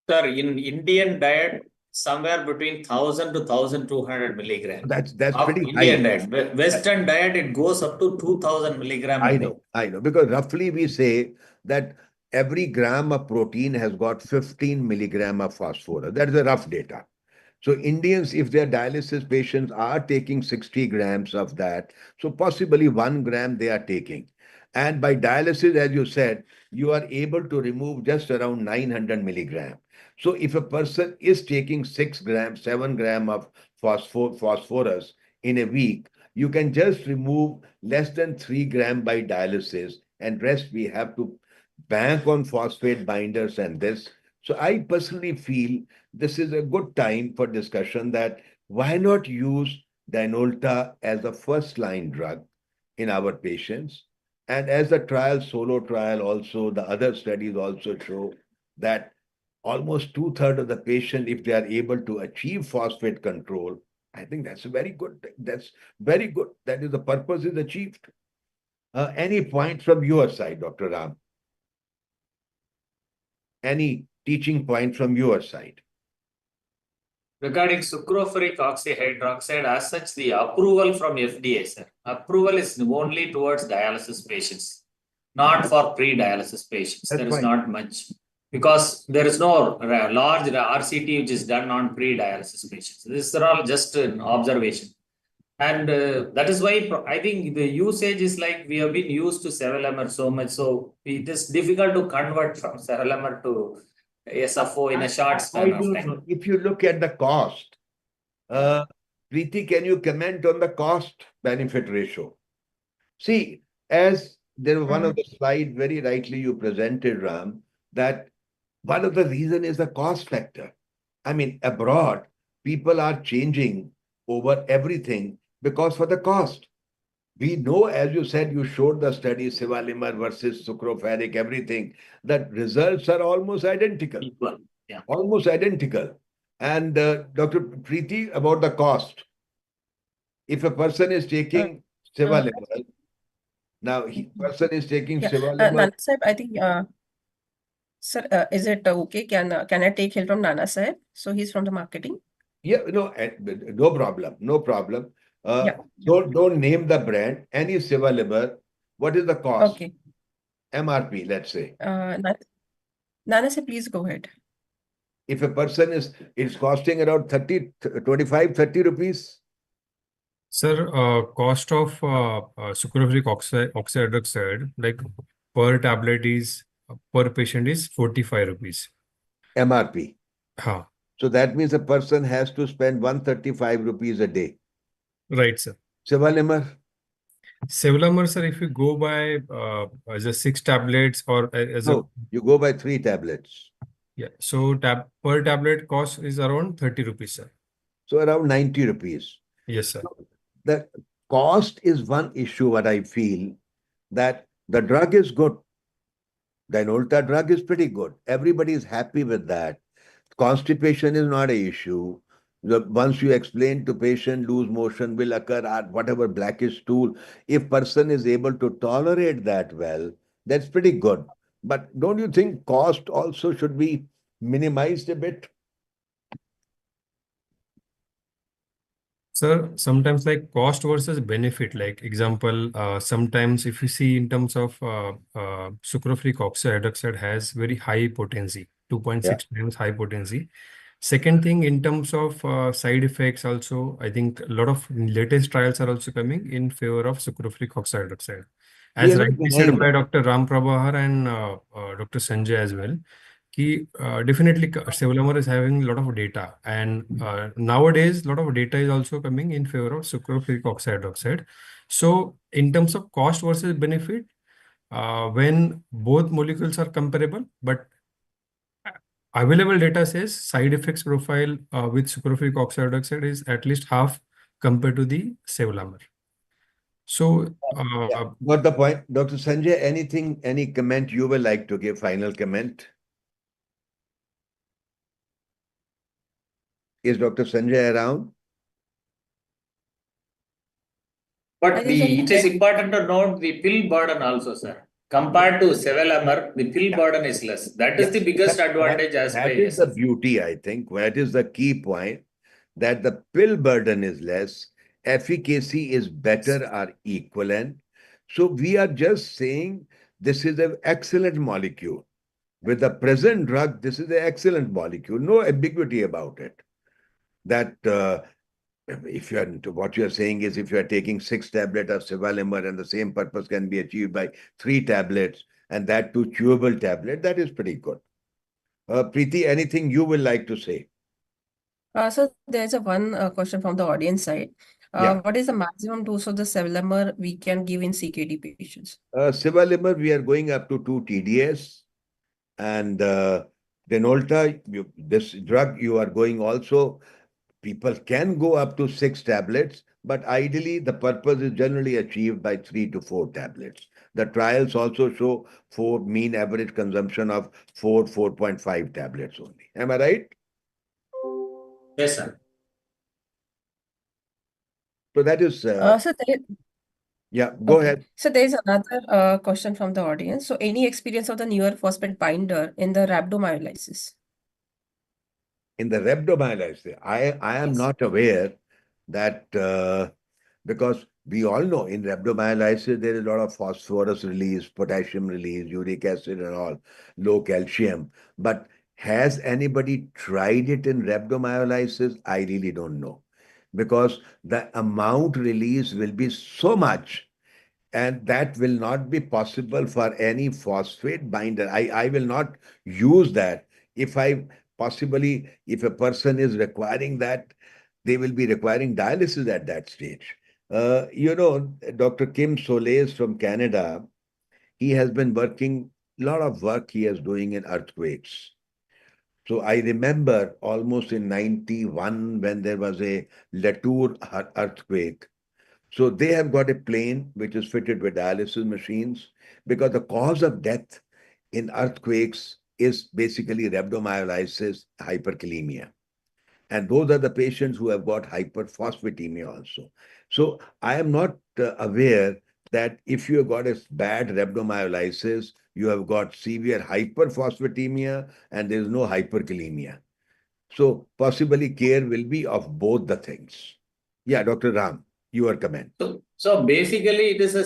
Sir, in Indian diet, somewhere between 1000 to 1200 milligram That's of pretty high. Indian diet. Western diet, it goes up to 2000 milligram a day. I know, because roughly we say that every gram of protein has got 15 milligram of phosphorus. That is a rough data. So Indians, if their dialysis patients are taking 60 grams of that, so possibly 1 gram they are taking. And by dialysis, as you said, you are able to remove just around 900 milligram. So if a person is taking 6 grams, 7 gram of phosphorus in a week, you can just remove less than 3 gram by dialysis, and rest we have to bank on phosphate binders and this. So I personally feel this is a good time for discussion that why not use Dynolta as a first line drug in our patients. And as the solo trial also, the other studies also show that almost 2/3 of the patient, if they are able to achieve phosphate control, I think that's a very good thing. That's very good. That is, the purpose is achieved. Any point from your side, Dr. Ram? Any teaching point from your side? Regarding sucroferric oxyhydroxide, as such, the approval from FDA, sir, approval is only towards dialysis patients. not for pre-dialysis patients. That's There is fine. not much because there is no large RCT which is done on pre-dialysis patients. These are all just an observation. And that is why I think the usage is like we have been used to sevelamer so much. So it is difficult to convert from sevelamer to SFO in a short I span of don't time. know. If you look at the cost, Preeti, can you comment on the cost benefit ratio? See, as there was one of the slide very rightly you presented, Ram, that one of the reason is the cost factor. I mean, abroad, people are changing over everything because for the cost. We know, as you said, you showed the study, Sivalimer versus sucropheric, everything, that results are almost identical. Equal. Yeah. Almost identical. And Dr. Preeti, about the cost. If a person is taking Sivalimer, now person is taking Yeah, Sivalimer. Nana Sahib, I think, sir, is it okay? Can I take help from Nana Sahib? So he's from the marketing. Yeah, no, no problem, no problem. Yeah. Don't name the brand. Any Sivalimer, what is the cost? Okay. MRP, let's say. Nana Sahib, please go ahead. If a person it's costing around 30, 25, 30 rupees. Sir, cost of sucralfate oxide, hydroxide, like per tablet is per patient is 45 rupees. MRP. Ha. So that means a person has to spend 135 rupees a day. Right, sir. Sevalimer? Sevelamer, sir, if you go by as a 6 tablets or as No, you go by 3 tablets. yeah, so per tablet cost is around 30 rupees, sir. So around 90 rupees. Yes, sir. The cost is one issue what I feel, that the drug is good. The Inolta drug is pretty good. Everybody is happy with that. Constipation is not an issue. Once you explain to patient, loose motion will occur at whatever blackish stool. If person is able to tolerate that well, that's pretty good. But don't you think cost also should be minimized a bit? Sir, sometimes like cost versus benefit, like example, sometimes if you see in terms of sucralfate oxide, hydroxide has very high potency, 2.6 times high potency. Second thing, in terms of side effects also, I think a lot of latest trials are also coming in favor of sucralfate oxide hydroxide. We As are not rightly said denying by that. Dr. Ram Prabhahar and Dr. Sanjay as well, definitely Sevelamer is having a lot of data, and nowadays a lot of data is also coming in favor of sucralfate oxide hydroxide. So in terms of cost versus benefit, when both molecules are comparable, but available data says side effects profile with sucralfate oxide hydroxide is at least half compared to the Sevelamer. So Got the point. Dr. Sanjay, anything, any comment you would like to give, final comment? Is Dr. Sanjay around? But I think so. it is important to note the pill burden also, sir. Compared to sevelamer, the pill burden is less. That is the biggest advantage as per That is the ASF. beauty, I think. That is the key point, that the pill burden is less, efficacy is better or equivalent. So we are just saying this is an excellent molecule. With the present drug, this is an excellent molecule. No ambiguity about it. That if you are what you are saying is, if you are taking 6 tablets of sevelamer and the same purpose can be achieved by 3 tablets, and that too chewable tablet, that is pretty good. Preeti, anything you will like to say? So there's one question from the audience side. Yeah. What is the maximum dose of the sevelamer we can give in CKD patients? Sivalimer, we are going up to 2 TDS, and Denolta, this drug you are going also, people can go up to 6 tablets, but ideally the purpose is generally achieved by 3 to 4 tablets. The trials also show mean average consumption of 4.5 tablets only. Am I right? Yes, sir. So that is, So yeah, go ahead. So there is another question from the audience. So any experience of the newer phosphate binder in the rhabdomyolysis? In the rhabdomyolysis, I am Yes. not aware that because We all know in rhabdomyolysis, there is a lot of phosphorus release, potassium release, uric acid and all, low calcium. But has anybody tried it in rhabdomyolysis? I really don't know. Because the amount released will be so much, and that will not be possible for any phosphate binder. I will not use that. If I possibly, if a person is requiring that, they will be requiring dialysis at that stage. Dr. Kim Solis from Canada, he has been working, a lot of work he is doing in earthquakes. So I remember almost in 91 when there was a Latour earthquake. So they have got a plane which is fitted with dialysis machines, because the cause of death in earthquakes is basically rhabdomyolysis, hyperkalemia. And those are the patients who have got hyperphosphatemia also. So I am not aware that if you have got a bad rhabdomyolysis, you have got severe hyperphosphatemia and there is no hyperkalemia. So possibly care will be of both the things. Yeah, Dr. Ram, your comment. So basically, it is a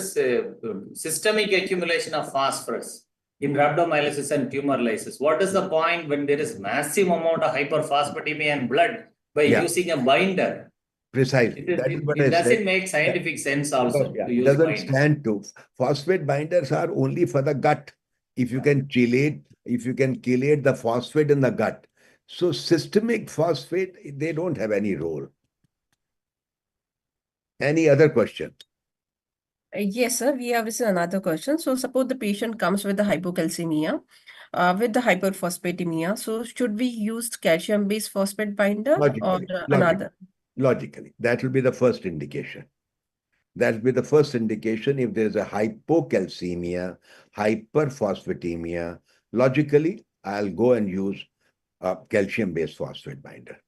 systemic accumulation of phosphorus in rhabdomyolysis and tumor lysis. What is the point when there is massive amount of hyperphosphatemia in blood by using a binder? Precisely. That is what I It said. doesn't make scientific sense also to use doesn't binders. stand to. Phosphate binders are only for the gut. If you can chelate, if you can chelate the phosphate in the gut. So systemic phosphate, they don't have any role. Any other question? Yes, sir. We have received another question. So suppose the patient comes with the hypocalcemia, with the hyperphosphatemia. So should we use calcium-based phosphate binder or another? Logically, that will be the first indication. That will be the first indication if there is a hypocalcemia, hyperphosphatemia. Logically, I'll go and use a calcium-based phosphate binder.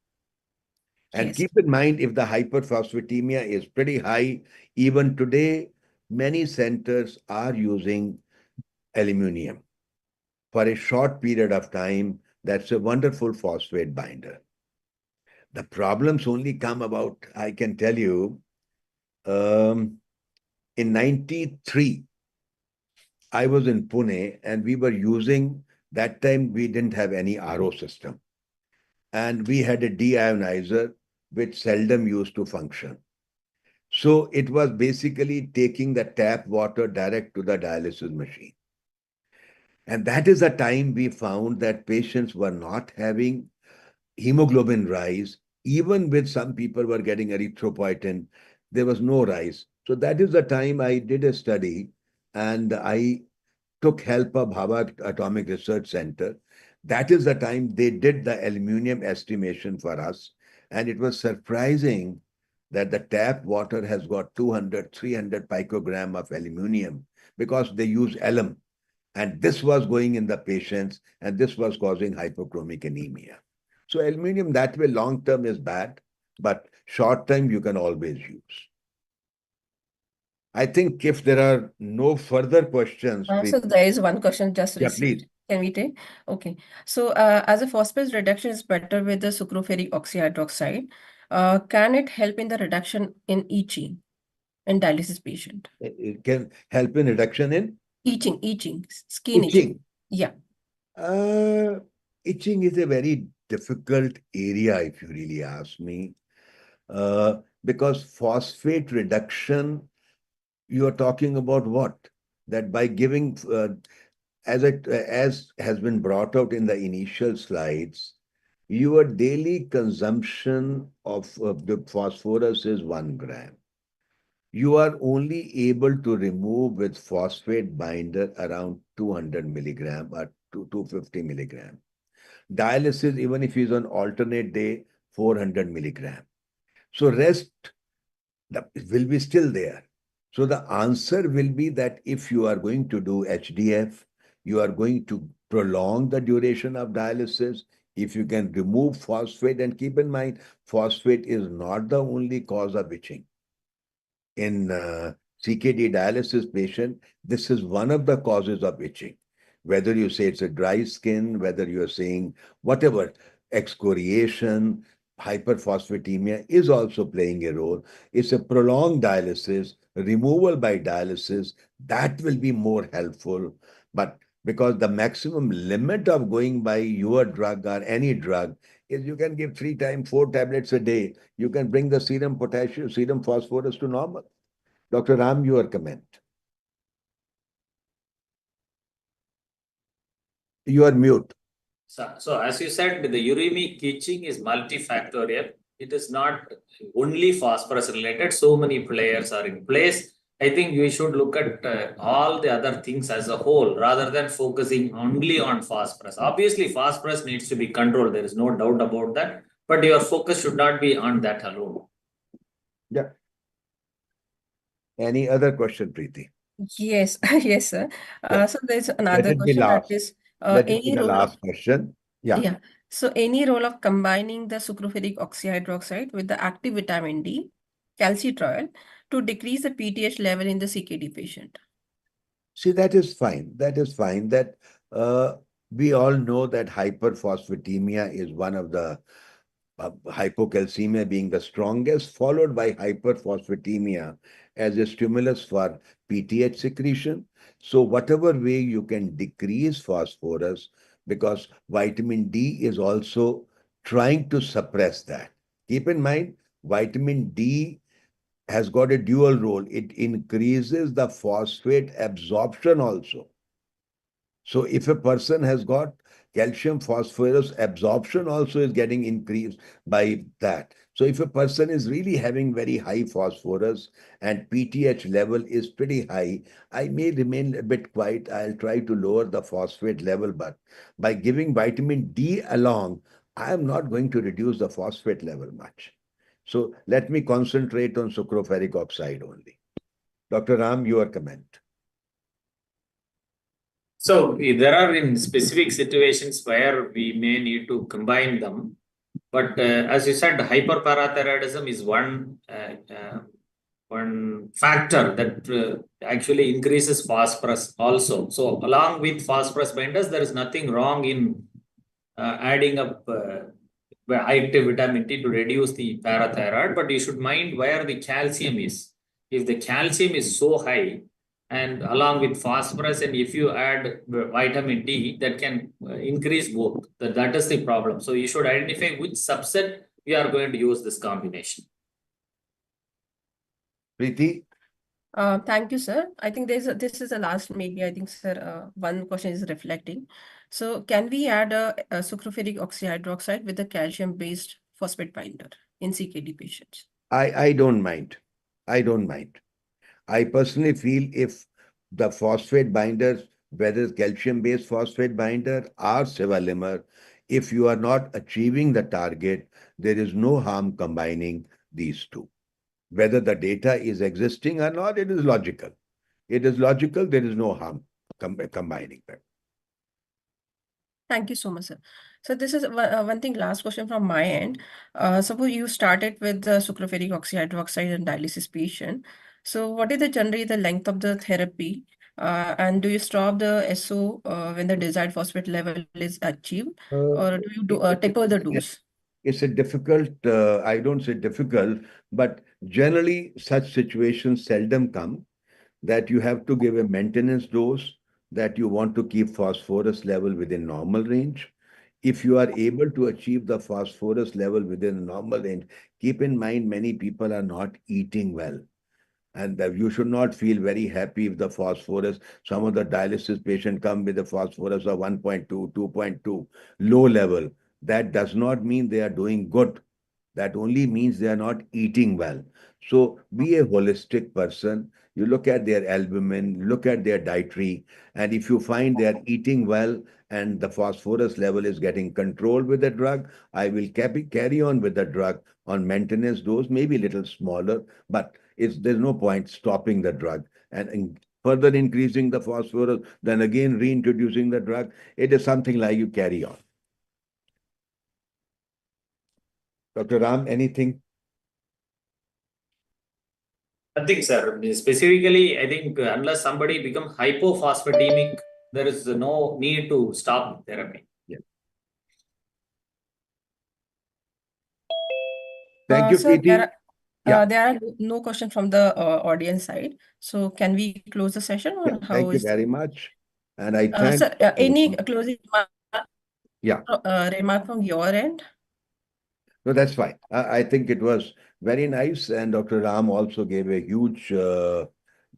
And Yes. keep in mind, if the hyperphosphatemia is pretty high, even today, many centers are using aluminum for a short period of time. That's a wonderful phosphate binder. The problems only come about, I can tell you, in 93, I was in Pune and we were using, that time we didn't have any RO system. And we had a deionizer which seldom used to function. So it was basically taking the tap water direct to the dialysis machine. And that is the time we found that patients were not having hemoglobin rise. Even with some people were getting erythropoietin, there was no rise. So that is the time I did a study and I took help of Bhabha Atomic Research Center. That is the time they did the aluminum estimation for us. And it was surprising that the tap water has got 200, 300 picogram of aluminum because they use alum. And this was going in the patients and this was causing hypochromic anemia. So aluminum that way long term is bad, but short term you can always use. I think if there are no further questions, So there is one question just yeah, received. please. Can we take? Okay. So as a phosphate reduction is better with the sucroferric oxyhydroxide, can it help in the reduction in itching in dialysis patient? It can help in reduction in Itching, skin itching. Yeah. Itching is a very difficult area, if you really ask me, because phosphate reduction, you are talking about what? That by giving, as has been brought out in the initial slides, your daily consumption of the phosphorus is 1 gram. You are only able to remove with phosphate binder around 200 milligram or 250 milligram. Dialysis, even if he's on alternate day, 400 milligram. So rest will be still there. So the answer will be that if you are going to do HDF, you are going to prolong the duration of dialysis. If you can remove phosphate, and keep in mind, phosphate is not the only cause of itching. In CKD dialysis patient, this is one of the causes of itching. Whether you say it's a dry skin, whether you're saying whatever, excoriation, hyperphosphatemia is also playing a role. It's a prolonged dialysis, removal by dialysis, that will be more helpful. But because the maximum limit of going by your drug or any drug is you can give 3 times 4 tablets a day. You can bring the serum potassium, serum phosphorus to normal. Dr. Ram, your comment. You are mute. So as you said, the uremic itching is multifactorial. It is not only phosphorus related. So many players are in place. I think we should look at all the other things as a whole rather than focusing only on phosphorus. Obviously, phosphorus needs to be controlled. There is no doubt about that. But your focus should not be on that alone. Yeah. Any other question, Preeti? Yes, yes, sir. Yeah. So there's Let another it be question that last. is Let it be any the role of last question. Yeah. yeah. So any role of combining the sucropheric oxyhydroxide with the active vitamin D, calcitriol, to decrease the PTH level in the CKD patient? See, that is fine. That is fine. That uh, we all know that hyperphosphatemia is one of the hypocalcemia being the strongest, followed by hyperphosphatemia as a stimulus for PTH secretion. So whatever way you can decrease phosphorus, because vitamin D is also trying to suppress that. Keep in mind, vitamin D has got a dual role. It increases the phosphate absorption also. So if a person has got calcium phosphorus absorption also is getting increased by that. So if a person is really having very high phosphorus and PTH level is pretty high, I may remain a bit quiet. I'll try to lower the phosphate level, but by giving vitamin D along, I am not going to reduce the phosphate level much. So let me concentrate on sucroferric oxide only. Dr. Ram, your comment. So there are in specific situations where we may need to combine them. But as you said, hyperparathyroidism is one factor that actually increases phosphorus also. So along with phosphorus binders, there is nothing wrong in adding up active vitamin D to reduce the parathyroid, but you should mind where the calcium is. If the calcium is so high, and along with phosphorus, and if you add vitamin D, that can increase both. That is the problem. So you should identify which subset we are going to use this combination. Preeti? Thank you, sir. I think this is the last, maybe I think, sir, one question is reflecting. So can we add a sucropheric oxyhydroxide with a calcium-based phosphate binder in CKD patients? I don't mind. I don't mind. I personally feel if the phosphate binders, whether it's calcium-based phosphate binder or sevalimer, if you are not achieving the target, there is no harm combining these two. Whether the data is existing or not, it is logical. It is logical, there is no harm combining them. Thank you so much, sir. So this is one thing, last question from my end. Suppose you started with the sucropheric oxyhydroxide and dialysis patient. So what is generally the length of the therapy? And do you stop the SO when the desired phosphate level is achieved? Or do you taper the dose? It's a difficult, I don't say difficult, but generally such situations seldom come that you have to give a maintenance dose, that you want to keep phosphorus level within normal range. If you are able to achieve the phosphorus level within normal range, keep in mind many people are not eating well. And that you should not feel very happy if the phosphorus, some of the dialysis patient come with a phosphorus of 1.2, 2.2, low level. That does not mean they are doing good. That only means they are not eating well. So be a holistic person. You look at their albumin, look at their dietary, and if you find they are eating well and the phosphorus level is getting controlled with the drug, I will carry on with the drug on maintenance dose, maybe a little smaller, but there's no point stopping the drug and further increasing the phosphorus, then again reintroducing the drug. It is something like you carry on. Dr. Ram, anything? I think, sir, specifically, I think unless somebody becomes hypophosphatemic, there is no need to stop therapy. Yeah. Thank you, Sir, Preeti. Yeah, there are no questions from the audience side. So can we close the session, yeah. or how Thank you is? very much. And I thank. Sir, any closing Yeah. remark from your end? No, that's fine. I think it was very nice. And Dr. Ram also gave a huge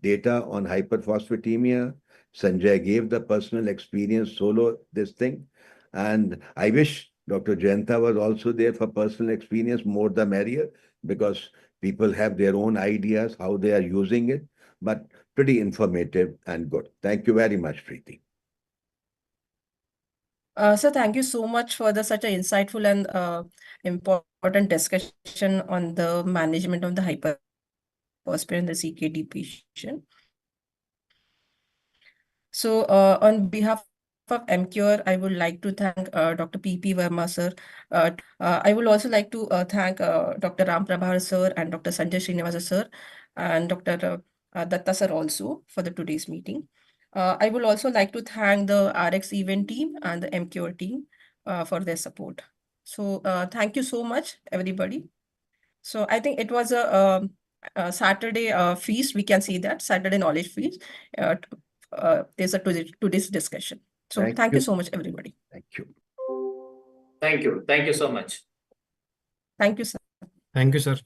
data on hyperphosphatemia. Sanjay gave the personal experience solo this thing. And I wish Dr. Jayanta was also there for personal experience, more the merrier, because people have their own ideas, how they are using it, but pretty informative and good. Thank you very much, Preeti. Sir, thank you so much for such an insightful and important discussion on the management of the hyperphosphatemia in the CKD patient. So, on behalf of MCure, I would like to thank Dr. P.P. Verma, sir. I would also like to thank Dr. Ram Prabhar, sir, and Dr. Sanjay Srinivasa, sir, and Dr. Datta, sir, also for today's meeting. I would also like to thank the RX event team and the MCure team for their support. So, thank you so much, everybody. So, I think it was a Saturday feast. We can see that Saturday knowledge feast. There's a today's discussion. So Thank thank you you. so much, everybody. Thank you. Thank you. Thank you so much. Thank you, sir. Thank you, sir.